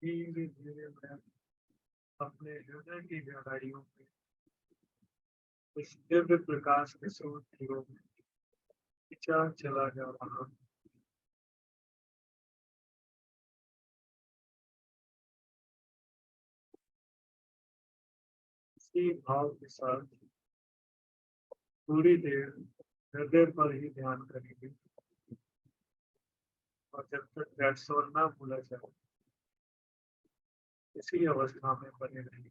Speaker 1: धीरे धीरे मैं अपने हृदय की गहराइयों में इस दिव्य प्रकाश के स्रोत की ओर खींचा चला जा रहा हूं। इसी भाव के साथ थोड़ी देर हृदय पर ही ध्यान करेंगे और जब तक दैट्स ऑल ना भूला जाए इसी अवस्था में बने रहेंगे।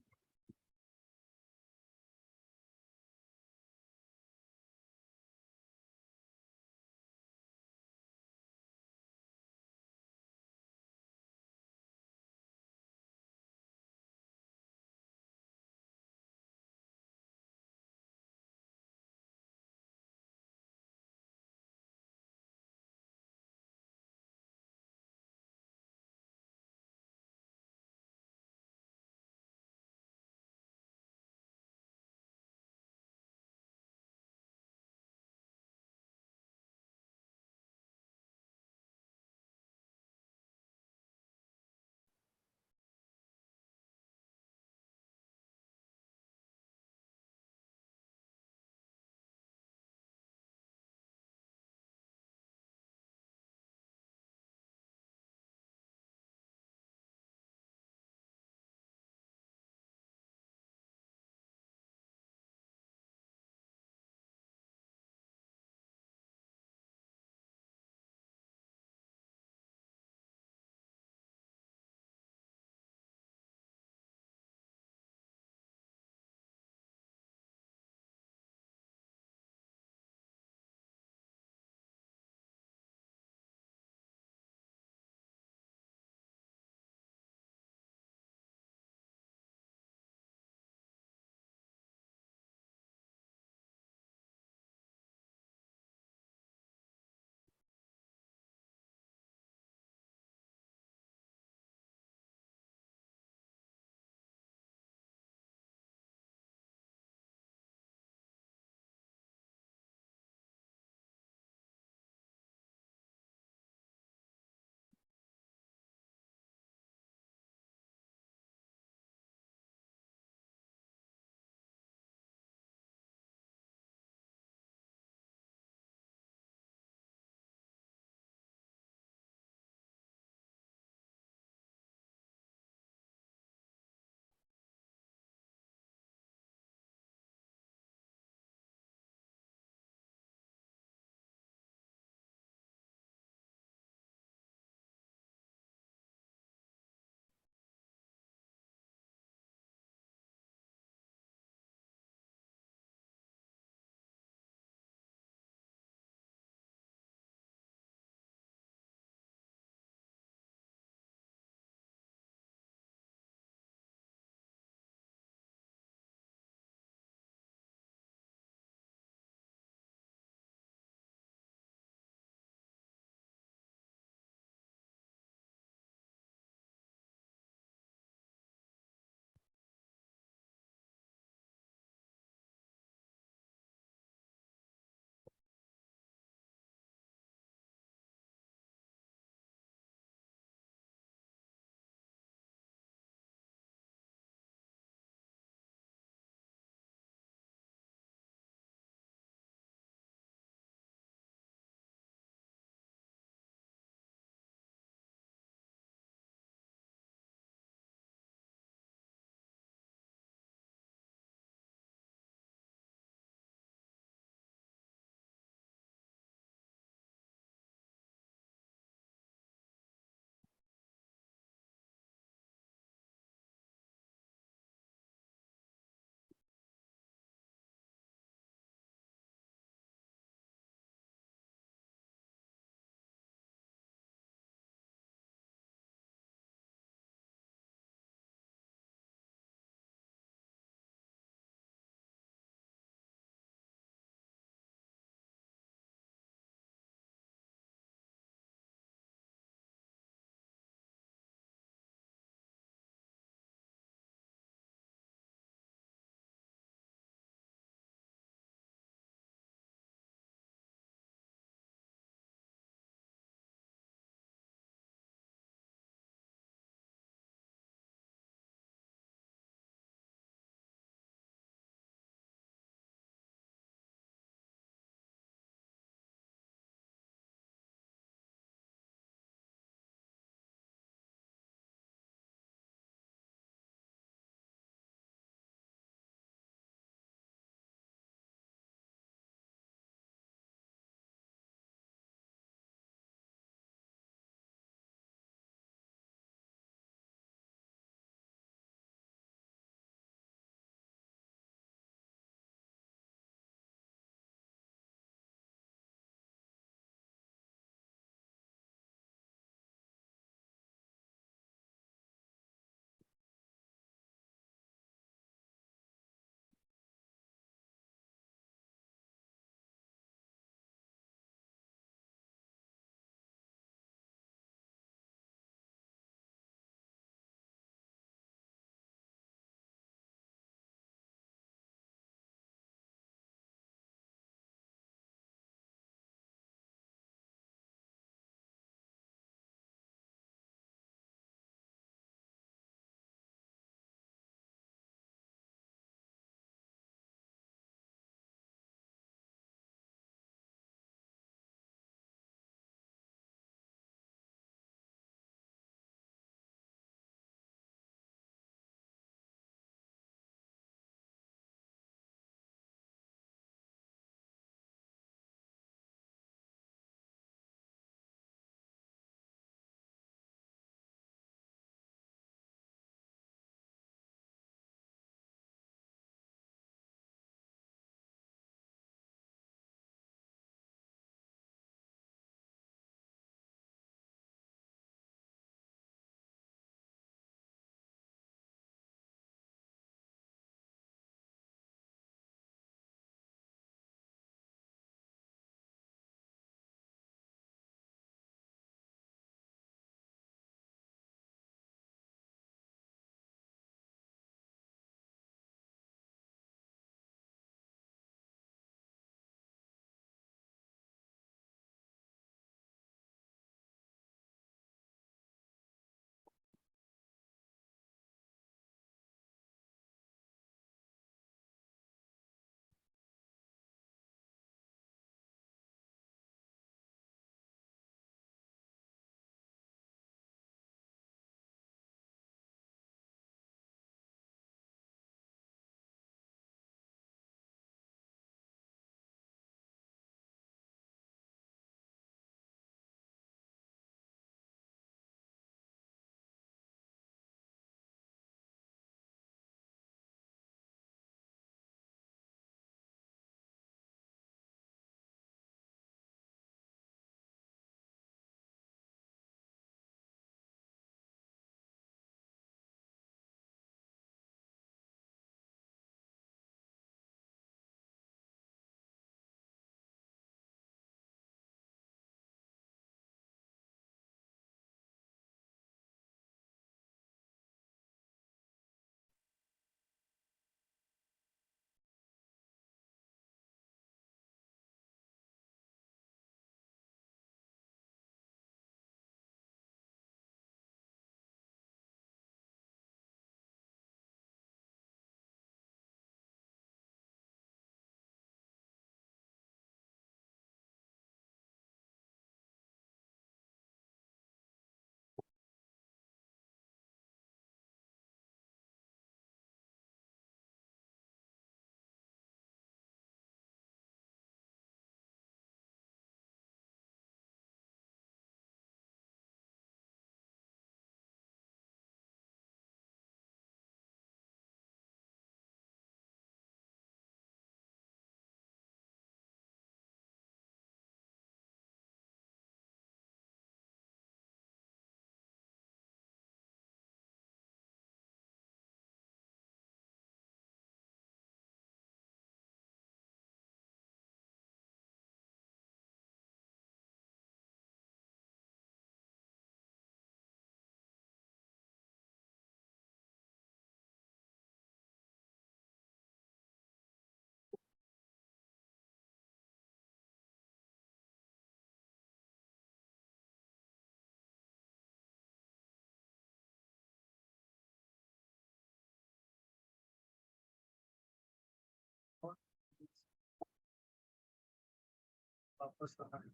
Speaker 1: अवस्था है।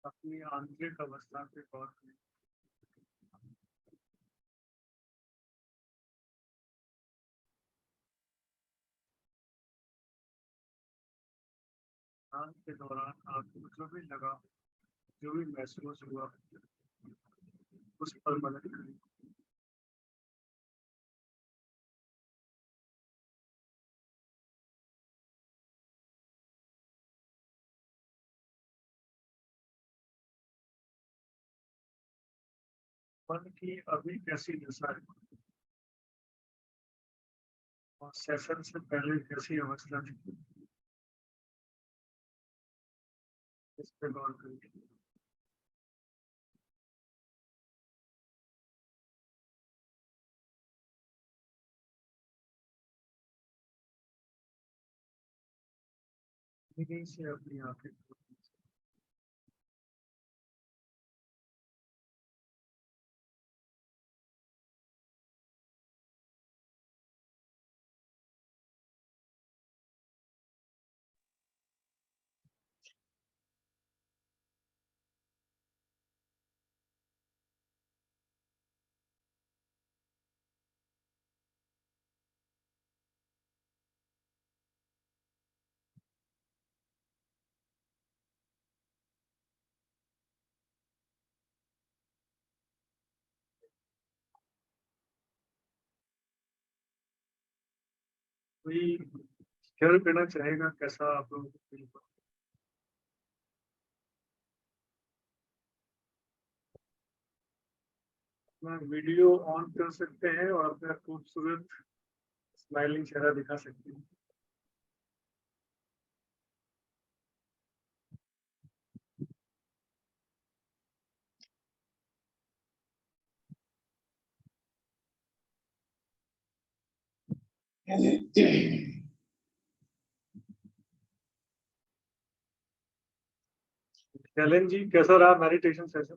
Speaker 1: अपनी आंतरिक अवस्था पे गौर करें। ध्यान के दौरान आपको जो भी लगा, जो भी महसूस हुआ, उस पर मदद करें। मन की अभी कैसी दशा है और सेशन से पहले कैसी अवस्था थी, इस पे गौर करिए। धीरे से अपनी आंखें खोलिए। कोई शेयर करना चाहेगा कैसा आप लोगों को फील हुआ? अपना वीडियो ऑन कर सकते हैं और अपना खूबसूरत स्माइलिंग चेहरा दिखा सकते हैं। शैलेन जी, कैसा रहा मेडिटेशन सेशन?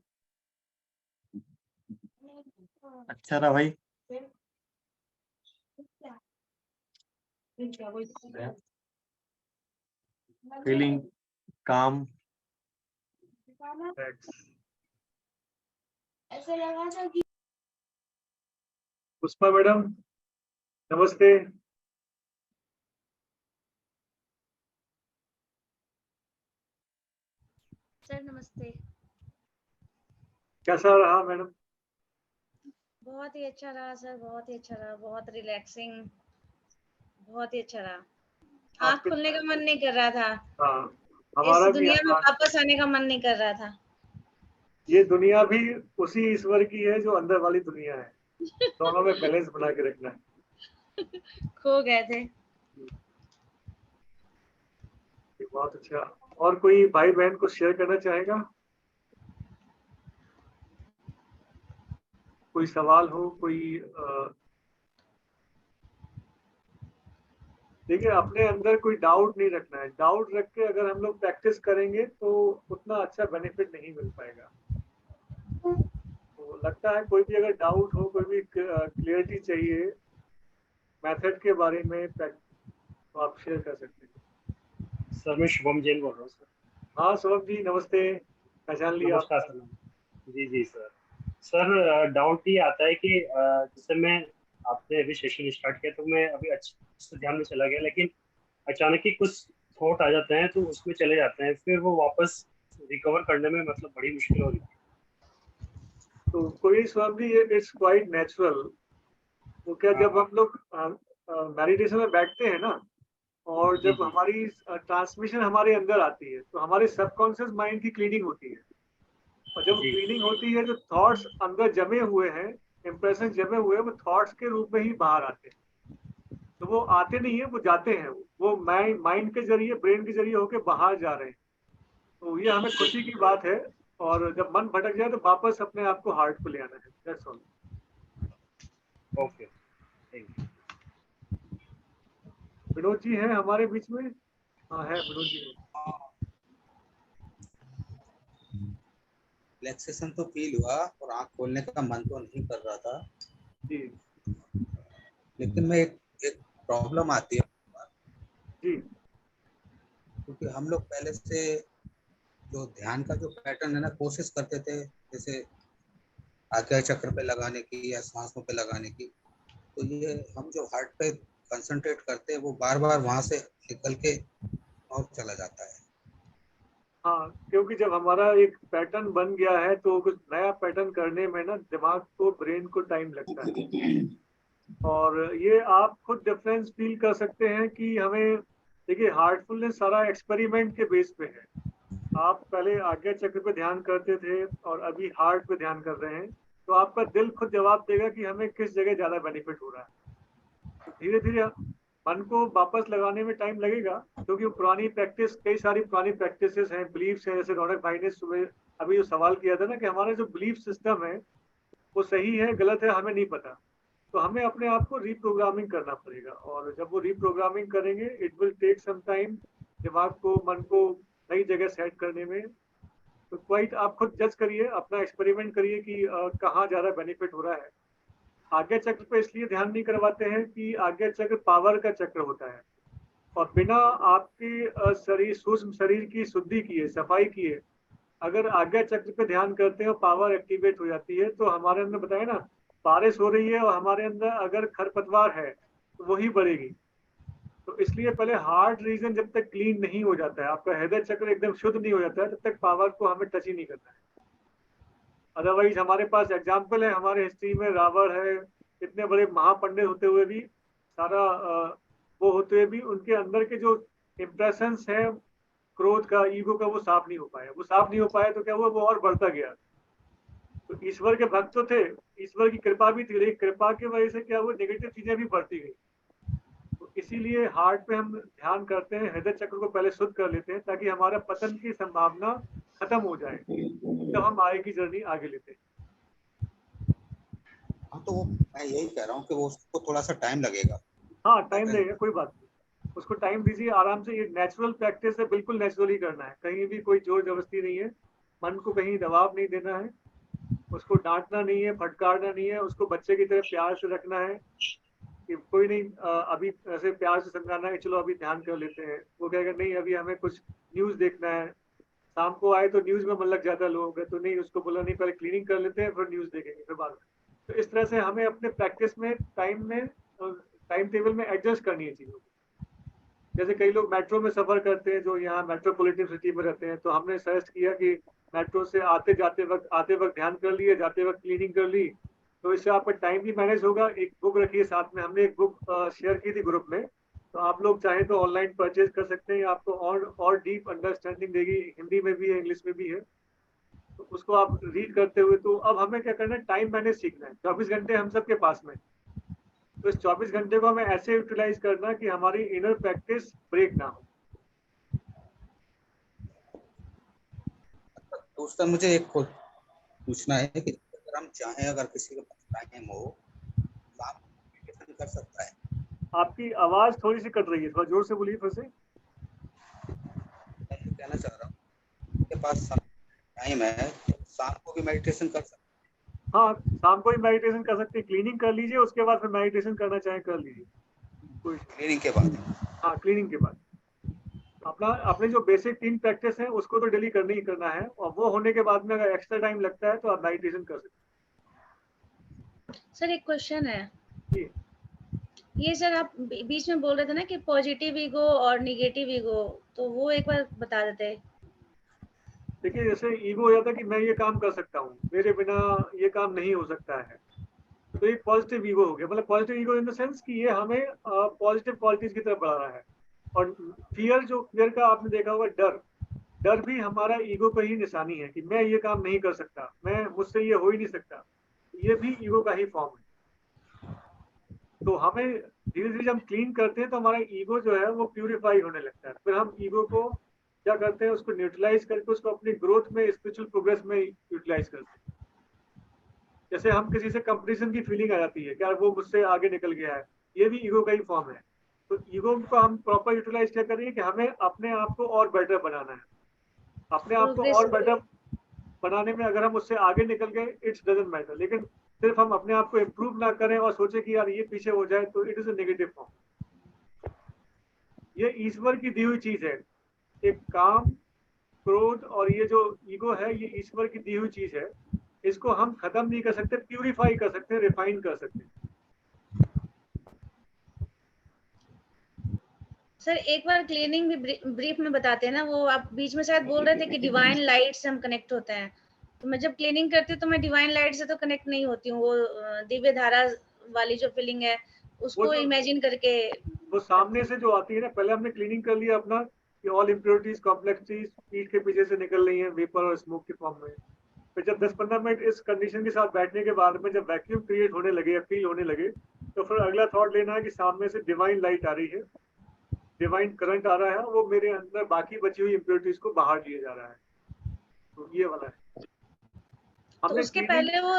Speaker 5: अच्छा रहा भाई। फीलिंग काम।
Speaker 4: ऐसा लगा था कि
Speaker 1: पुष्पा मैडम नमस्ते।
Speaker 6: सर नमस्ते।
Speaker 1: कैसा रहा मैडम?
Speaker 6: बहुत ही अच्छा रहा सर, बहुत ही अच्छा रहा, बहुत रिलैक्सिंग, बहुत ही अच्छा रहा। आँख
Speaker 1: आपके-
Speaker 6: खुलने का मन नहीं कर रहा था।
Speaker 1: हाँ,
Speaker 6: इस
Speaker 1: हमारा भी
Speaker 6: दुनिया में
Speaker 1: आत्मा-
Speaker 6: वापस आने का मन नहीं कर रहा था।
Speaker 1: ये दुनिया भी उसी ईश्वर की है जो अंदर वाली दुनिया है। दोनों में बैलेंस बना के रखना है।
Speaker 6: खो गए थे।
Speaker 1: ये बहुत अच्छा। और कोई भाई बहन को शेयर करना चाहेगा? कोई सवाल हो, कोई देखिए, अपने अंदर कोई डाउट नहीं रखना है। डाउट रख के अगर हम लोग प्रैक्टिस करेंगे तो उतना अच्छा बेनिफिट नहीं मिल पाएगा। तो लगता है कोई भी अगर डाउट हो, कोई भी क्लियरिटी चाहिए मेथड के बारे में, तो आप शेयर कर सकते हैं।
Speaker 5: सर मैं शुभम जैन बोल रहा हूँ सर।
Speaker 1: हाँ शुभम जी नमस्ते, पहचान लिया?
Speaker 5: नमस्कार सर। जी जी सर। सर डाउट ये आता है कि जैसे मैं आपने अभी सेशन स्टार्ट किया तो मैं अभी अच्छे से ध्यान में चला गया, लेकिन अचानक ही कुछ थॉट आ जाते हैं तो उसमें चले जाते हैं, फिर वो वापस रिकवर करने में मतलब बड़ी मुश्किल हो रही है।
Speaker 1: तो कोई Shubham ji, it's quite natural. तो क्या जब हम लोग मेडिटेशन में बैठते हैं ना, और
Speaker 5: जी
Speaker 1: जब
Speaker 5: जी।
Speaker 1: हमारी ट्रांसमिशन हमारे अंदर आती है तो हमारे सबकॉन्शियस माइंड की क्लीनिंग होती है। और जब
Speaker 5: जी
Speaker 1: क्लीनिंग होती है, जो थॉट्स अंदर जमे हुए हैं, इंप्रेशन जमे हुए हैं, वो थॉट्स के रूप में ही बाहर आते हैं। तो वो आते नहीं है, वो जाते हैं। वो माइंड के जरिए, ब्रेन के जरिए होके बाहर जा रहे हैं। तो ये हमें खुशी की बात है। और जब मन भटक जाए तो वापस अपने आप को हार्ट को ले आना है। That's all.
Speaker 5: Okay, thank you.
Speaker 1: Vinod ji हैं हमारे बीच में? हाँ है, विनोद जी हैं।
Speaker 3: रिलैक्सेशन तो फील हुआ और आंख खोलने का मन तो नहीं कर रहा था।
Speaker 1: जी
Speaker 3: लेकिन मैं एक प्रॉब्लम आती है
Speaker 1: जी
Speaker 3: क्योंकि हम लोग पहले से जो ध्यान का जो पैटर्न है ना, कोशिश करते थे जैसे आज्ञा चक्र पे लगाने की या सांसों पे लगाने की, तो ये हम जो हार्ट पे कंसंट्रेट करते हैं वो बार बार वहां से निकल के और चला जाता है।
Speaker 1: हाँ, क्योंकि जब हमारा एक पैटर्न बन गया है तो कुछ नया पैटर्न करने में ना दिमाग को, ब्रेन को टाइम लगता है। और ये आप खुद डिफरेंस फील कर सकते हैं कि हमें, देखिए हार्टफुलनेस सारा एक्सपेरिमेंट के बेस पे है। आप पहले आज्ञा चक्र पे ध्यान करते थे और अभी हार्ट पे ध्यान कर रहे हैं, तो आपका दिल खुद जवाब देगा कि हमें किस जगह ज्यादा बेनिफिट हो रहा है। तो धीरे धीरे मन को वापस लगाने में टाइम लगेगा, क्योंकि पुरानी प्रैक्टिस, कई सारी पुरानी प्रैक्टिसेस हैं, बिलीफ्स हैं। जैसे रौनक भाई ने सुबह अभी जो सवाल किया था ना कि हमारा जो बिलीफ सिस्टम है वो सही है गलत है हमें नहीं पता, तो हमें अपने आप को रीप्रोग्रामिंग करना पड़ेगा। और जब वो रीप्रोग्रामिंग करेंगे it will take some time, दिमाग को, मन को नई जगह सेट करने में। तो क्वाइट आप खुद जज करिए, अपना एक्सपेरिमेंट करिए कि कहाँ ज्यादा बेनिफिट हो रहा है। आज्ञा चक्र पे इसलिए ध्यान नहीं करवाते हैं कि आज्ञा चक्र पावर का चक्र होता है, और बिना आपके शरीर, सूक्ष्म शरीर की शुद्धि किए, सफाई किए, अगर आज्ञा चक्र पे ध्यान करते हैं और पावर एक्टिवेट हो जाती है, तो हमारे अंदर बताया ना, बारिश हो रही है और हमारे अंदर अगर खरपतवार है तो वही बढ़ेगी। तो इसलिए पहले हार्ट रीजन जब तक क्लीन नहीं हो जाता है, आपका हृदय चक्र एकदम शुद्ध नहीं हो जाता है, तब तक पावर को हमें टच ही नहीं करना है। अदरवाइज हमारे पास एग्जाम्पल है हमारे हिस्ट्री में, रावण है, इतने बड़े महापंडित होते हुए भी, सारा वो होते हुए भी उनके अंदर के जो इम्प्रेशंस है क्रोध का, ईगो का, वो साफ नहीं हो पाया। वो साफ नहीं हो पाया तो क्या हुआ, वो और बढ़ता गया। तो ईश्वर के भक्त तो थे, ईश्वर की कृपा भी थी, लेकिन कृपा की वजह से क्या हुआ, नेगेटिव चीजें भी बढ़ती गई। तो इसीलिए हार्ट पे हम ध्यान करते हैं, हृदय चक्र को पहले शुद्ध कर लेते हैं ताकि हमारा पतन की संभावना खत्म हो जाए, तब हम आगे की जर्नी आगे लेते हैं।
Speaker 3: हाँ, तो वो मैं यही कह रहा हूँ कि वो उसको थोड़ा सा टाइम लगेगा।
Speaker 1: हाँ टाइम लगेगा, कोई बात नहीं, उसको टाइम दीजिए आराम से। ये नेचुरल प्रैक्टिस है, बिल्कुल नेचुरली करना है, कहीं भी कोई जोर जबरदस्ती नहीं है। मन को कहीं दबाव नहीं देना है, उसको डांटना नहीं है, फटकारना नहीं है, उसको बच्चे की तरह प्यार से रखना है कि कोई नहीं, अभी ऐसे प्यार से समझाना है कि चलो अभी ध्यान कर लेते हैं। वो कहेगा नहीं अभी हमें कुछ न्यूज देखना है, शाम को आए तो न्यूज में मन लग जाता है लोगों का, तो नहीं, उसको बोला नहीं पहले क्लीनिंग कर लेते हैं फिर न्यूज देखेंगे फिर बाद में। तो इस तरह से हमें अपने प्रैक्टिस में टाइम टेबल में एडजस्ट करनी है चीज़ों को। जैसे कई लोग मेट्रो में सफर करते हैं जो यहाँ मेट्रोपॉलिटन सिटी में रहते हैं, तो हमने सजेस्ट किया कि मेट्रो से आते वक्त ध्यान कर लिए, जाते वक्त क्लीनिंग कर ली, तो इससे आपका टाइम भी मैनेज होगा। एक बुक रखिए साथ में, हमने एक बुक शेयर की थी ग्रुप में, तो आप लोग चाहे तो ऑनलाइन परचेज कर सकते हैं, आपको और डीप अंडरस्टैंडिंग देगी। हिंदी में भी है, इंग्लिश में भी है, तो उसको आप रीड करते हुए, तो अब हमें क्या करना है, टाइम मैनेज सीखना है। 24 घंटे हम सबके पास में, तो इस 24 घंटे को हमें ऐसे यूटिलाइज करना कि हमारी इनर प्रैक्टिस ब्रेक ना हो।
Speaker 3: दूसरा मुझे एक पूछना है कि अगर हम चाहें, अगर किसी के पास टाइम हो तो आप मेडिटेशन कर सकता है?
Speaker 1: आपकी आवाज थोड़ी सी कट रही है, थोड़ा जोर से बोलिए फिर से।
Speaker 3: मैं ये कहना चाह रहा हूँ के पास टाइम है तो शाम को भी मेडिटेशन कर सकते
Speaker 1: हाँ, शाम को ही मेडिटेशन कर सकते हैं, क्लीनिंग कर लीजिए, उसके बाद फिर मेडिटेशन करना चाहे कर लीजिए, कोई।
Speaker 3: हैं क्लीनिंग के बाद।
Speaker 1: हाँ, क्लीनिंग के बाद अपना, अपने जो बेसिक 3 प्रैक्टिस है उसको तो डेली करना ही करना है, और वो होने के बाद में अगर एक्स्ट्रा टाइम लगता है तो आप मेडिटेशन कर सकते
Speaker 6: सर एक क्वेश्चन है,
Speaker 1: हैं। जी,
Speaker 6: ये सर आप बीच में बोल रहे थे ना कि पॉजिटिव ईगो और निगेटिव ईगो, तो वो एक बार बता देते।
Speaker 1: देखिए जैसे ईगो हो जाता है कि मैं ये काम कर सकता हूँ, मेरे बिना ये काम नहीं हो सकता है, तो एक पॉजिटिव ईगो हो गया। मतलब positive ego in the sense कि ये हमें पॉजिटिव क्वालिटीज की तरफ बढ़ा रहा है। और फियर, जो फियर का आपने देखा होगा, डर, डर भी हमारा ईगो का ही निशानी है कि मैं ये काम नहीं कर सकता, मैं, मुझसे ये हो ही नहीं सकता, ये भी ईगो का ही फॉर्म है। तो हमें धीरे धीरे जब हम क्लीन करते हैं तो हमारा ईगो जो है वो प्यूरिफाई होने लगता है। फिर हम ईगो को क्या करते हैं, उसको न्यूट्रलाइज करके उसको अपनी ग्रोथ में, स्पिरिचुअल प्रोग्रेस में यूटिलाइज करते हैं। जैसे हम किसी से कंपटीशन की फीलिंग आ जाती है, क्या वो मुझसे आगे निकल गया है, ये भी ईगो का ही फॉर्म है। तो ईगो को हम प्रॉपर यूटिलाइज क्या करेंगे कि हमें अपने आप को और बेटर बनाना है। अपने आप को
Speaker 6: प्रोग्रेस
Speaker 1: और बेटर बनाने में अगर हम उससे आगे निकल गए, इट्स डजंट मैटर, लेकिन सिर्फ हम अपने आप को इम्प्रूव ना करें और सोचे कि यार ये पीछे हो जाए, तो it is a negative form. ये ईश्वर की दी हुई चीज है। एक काम, क्रोध और ये जो ईगो है, ये ईश्वर की दी हुई चीज है। इसको हम खत्म नहीं कर सकते, प्यूरिफाई कर सकते, रिफाइन कर सकते।
Speaker 6: सर एक बार क्लीनिंग भी ब्रीफ में बताते हैं ना, वो आप बीच में शायद बोल रहे थे कि डिवाइन लाइट से हम कनेक्ट होते हैं। तो मैं जब क्लीनिंग करती हूँ तो मैं डिवाइन लाइट से तो कनेक्ट नहीं होती हूँ, वो दिव्य धारा वाली जो फीलिंग है उसको इमेजिन करके।
Speaker 1: वो सामने से जो आती है ना, पहले हमने क्लीनिंग कर लिया अपना कि ऑल इम्प्योरिटीज कॉम्प्लेक्सिटीज पीठ के पीछे से निकल रही हैं वेपर और स्मोक के फॉर्म में। फिर जब 10-15 मिनट इस कंडीशन के साथ बैठने के बाद में जब वैक्यूम क्रिएट होने लगे या फील होने लगे, तो फिर अगला थॉट लेना है कि सामने से डिवाइन लाइट आ रही है, डिवाइन करंट आ रहा है, वो मेरे अंदर बाकी बची हुई इम्प्योरिटीज को बाहर लिए जा रहा है। तो ये वाला है।
Speaker 6: तो उसके पहले वो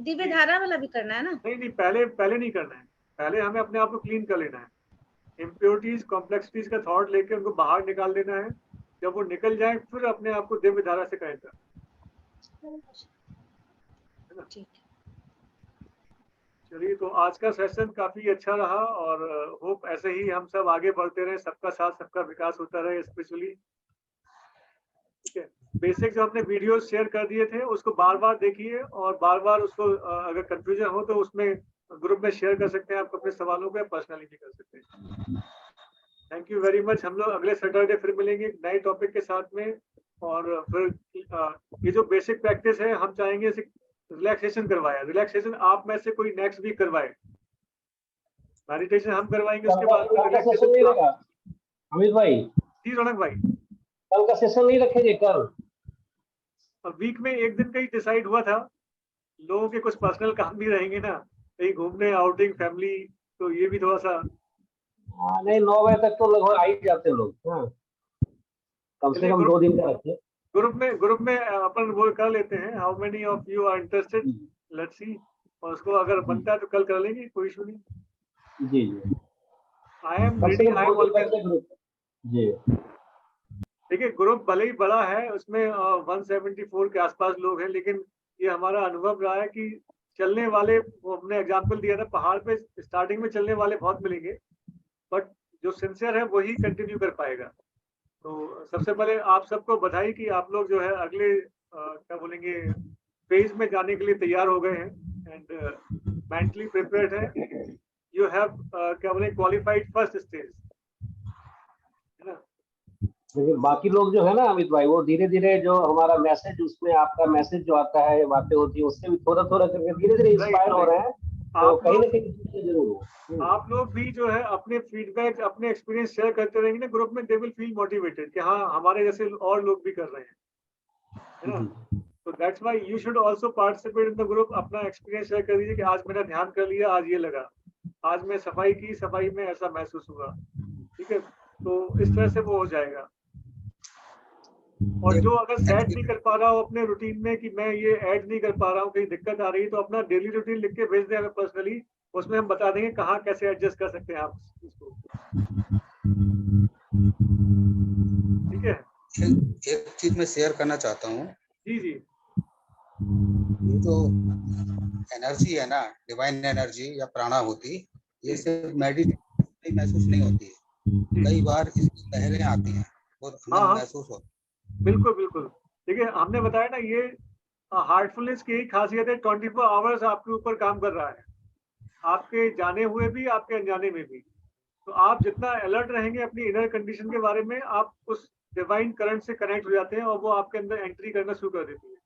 Speaker 6: दिव्य धारा वाला भी करना है ना?
Speaker 1: नहीं, पहले नहीं करना है। पहले हमें अपने आप को क्लीन कर लेना है। इम्प्योरिटीज कॉम्प्लेक्सिटीज का थॉट लेके उनको बाहर निकाल देना है। जब वो निकल जाए फिर अपने आप को दिव्य धारा से कनेक्ट करना है।
Speaker 6: ठीक।
Speaker 1: चलिए, तो आज का सेशन काफी अच्छा रहा और होप ऐसे ही हम सब आगे बढ़ते रहे, सबका साथ सबका विकास होता रहे स्पेशली। ठीक है, बेसिक जो हमने वीडियो शेयर कर दिए थे उसको बार बार देखिए और बार बार उसको अगर कंफ्यूजन हो तो उसमें ग्रुप में शेयर कर सकते हैं, आप अपने सवालों को पर्सनली भी कर सकते हैं। Thank you very much. हम लोग अगले सैटरडे फिर मिलेंगे नए टॉपिक के साथ में। और फिर ये जो बेसिक प्रैक्टिस है हम चाहेंगे रिलैक्सेशन करवाए। रिलैक्सेशन आप में से कोई नेक्स्ट वीक करवाए। मेडिटेशन हम करवाएंगे, उसके बाद
Speaker 2: सेशन नहीं रखा अमित भाई?
Speaker 1: जी रौनक भाई,
Speaker 2: कल का सेशन नहीं रखेंगे कल?
Speaker 1: वीक में एक दिन का ही डिसाइड हुआ था। लोगों के कुछ पर्सनल काम भी रहेंगे ना, कहीं घूमने, आउटिंग, फैमिली, तो ये भी थोड़ा सा।
Speaker 2: नहीं, 9 बजे तक तो लगभग आ ही जाते हैं लोग। हाँ, कम से कम 2 दिन का रखिए।
Speaker 1: ग्रुप में अपन वो कर लेते हैं, how many of you are interested, let's see. और उसको अगर बनता है तो कल कर लेंगे, कोई इशू नहीं।
Speaker 2: जी जी,
Speaker 1: I am ready, I am always.
Speaker 2: जी
Speaker 1: देखिए, ग्रुप भले ही बड़ा है, उसमें 174 के आसपास लोग हैं, लेकिन ये हमारा अनुभव रहा है कि चलने वाले, वो हमने एग्जाम्पल दिया था, पहाड़ पे स्टार्टिंग में चलने वाले बहुत मिलेंगे, बट जो सिंसियर है वही कंटिन्यू कर पाएगा। तो सबसे पहले आप सबको बधाई कि आप लोग जो है अगले क्या बोलेंगे फेज में जाने के लिए तैयार हो गए हैं एंड मेंटली प्रिपेयर्ड है। यू हैव क्या बोले क्वालिफाइड फर्स्ट स्टेज, है ना।
Speaker 2: लेकिन बाकी लोग जो है ना अमित भाई, वो धीरे धीरे जो हमारा मैसेज, उसमें आपका मैसेज जो आता है, बातें होती है, उससे भी थोड़ा थोड़ा करके धीरे धीरे इंस्पायर हो रहे हैं। तो कहीं ना कहीं जरूर
Speaker 1: आप लोग भी जो है अपने फीडबैक, अपने एक्सपीरियंस शेयर करते रहेंगे ना ग्रुप में, दे विल फील मोटिवेटेड कि हाँ हमारे जैसे और लोग भी कर रहे हैं, है ना। तो that's why you should also participate in the group. अपना एक्सपीरियंस शेयर कर दीजिए कि आज मैंने ध्यान कर लिया, आज ये लगा, आज मैं सफाई की, सफाई में ऐसा महसूस हुआ। ठीक है, तो इस तरह से वो हो जाएगा। और जो अगर सेट नहीं कर पा रहा हो अपने रूटीन में कि मैं ये ऐड नहीं कर पा रहा हूँ, कहीं दिक्कत आ रही है, तो अपना डेली रूटीन लिख के भेज दें हमें पर्सनली, उसमें हम बता देंगे कहाँ कैसे एडजस्ट कर सकते हैं आप इसको। ठीक है,
Speaker 3: एक चीज मैं शेयर करना चाहता हूँ।
Speaker 1: जी जी,
Speaker 3: ये जो एनर्जी है ना, डिवाइन एनर्जी या प्राणाहुति, ये सिर्फ मेडिटेशन महसूस नहीं होती है, कई बार इसकी लहरें आती हैं और अंदर महसूस होती है।
Speaker 1: बिल्कुल बिल्कुल। देखिए, हमने बताया ना, ये हार्टफुलनेस की खासियत है, 24 आवर्स आपके ऊपर काम कर रहा है, आपके जाने हुए भी, आपके अनजाने में भी। तो आप जितना अलर्ट रहेंगे अपनी इनर कंडीशन के बारे में, आप उस डिवाइन करंट से कनेक्ट हो जाते हैं और वो आपके अंदर एंट्री करना शुरू कर देती है।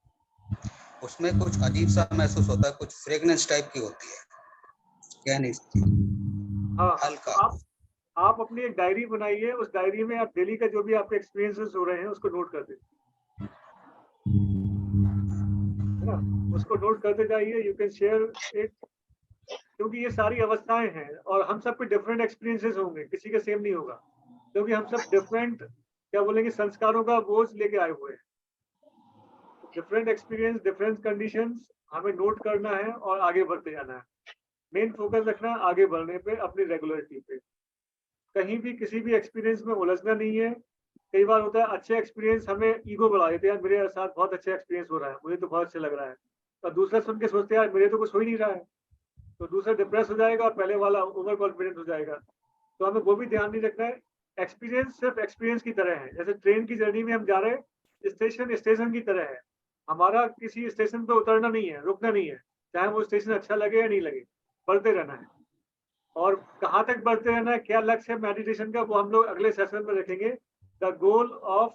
Speaker 3: उसमें कुछ अजीब सा महसूस होता है, कुछ फ्रेगनेंस टाइप की होती है, क्या नहीं सकती।
Speaker 1: हाँ,
Speaker 3: हल्का।
Speaker 1: आप अपनी एक डायरी बनाइए, उस डायरी में आप डेली का जो भी आपके एक्सपीरियंसेस हो रहे हैं उसको नोट करते, है ना, उसको नोट करते जाइए। यू कैन शेयर इट, क्योंकि ये सारी अवस्थाएं हैं और हम सब पे डिफरेंट एक्सपीरियंसेस होंगे, किसी का सेम नहीं होगा, क्योंकि हम सब डिफरेंट क्या बोलेंगे संस्कारों का बोझ लेके आए हुए हैं। डिफरेंट एक्सपीरियंस, डिफरेंट कंडीशंस हमें नोट करना है और आगे बढ़ते जाना है। मेन फोकस रखना आगे बढ़ने पे, अपनी रेगुलरिटी पे। कहीं भी किसी भी एक्सपीरियंस में उलझना नहीं है। कई बार होता है अच्छे एक्सपीरियंस हमें ईगो बढ़ा देते हैं, मेरे साथ बहुत अच्छा एक्सपीरियंस हो रहा है, मुझे तो बहुत अच्छा लग रहा है, तो दूसरा सुन के सोचते हैं यार मेरे तो कुछ हो ही नहीं रहा है, तो दूसरा डिप्रेस हो जाएगा और पहले वाला ओवर कॉन्फिडेंट हो जाएगा। तो हमें वो भी ध्यान नहीं रखना है। एक्सपीरियंस सिर्फ एक्सपीरियंस की तरह है, जैसे ट्रेन की जर्नी में हम जा रहे हैं, स्टेशन स्टेशन की तरह है। हमारा किसी स्टेशन पे उतरना नहीं है, रुकना नहीं है, चाहे वो स्टेशन अच्छा लगे या नहीं लगे, बढ़ते रहना है। और कहाँ तक बढ़ते रहना है, क्या लक्ष्य है मेडिटेशन का, वो हम लोग अगले सेशन में रखेंगे। द गोल ऑफ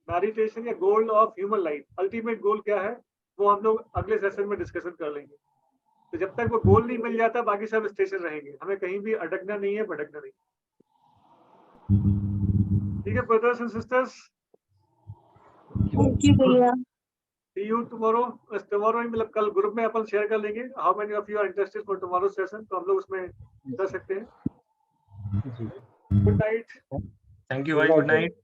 Speaker 1: मेडिटेशन या goal of human life, ultimate goal क्या है, वो हम लोग अगले सेशन में डिस्कशन कर लेंगे। तो जब तक वो गोल नहीं मिल जाता बाकी सब स्टेशन रहेंगे, हमें कहीं भी अटकना नहीं है, भटकना नहीं। ठीक है brothers and sisters,
Speaker 4: thank you भैया।
Speaker 1: सी यू टुमारो। टुमारो मतलब कल ग्रुप में अपन शेयर कर लेंगे how many of you are interested for tomorrow session, तो हम लोग उसमें कर सकते हैं। Good night.
Speaker 7: थैंक यू भाई, गुड नाइट।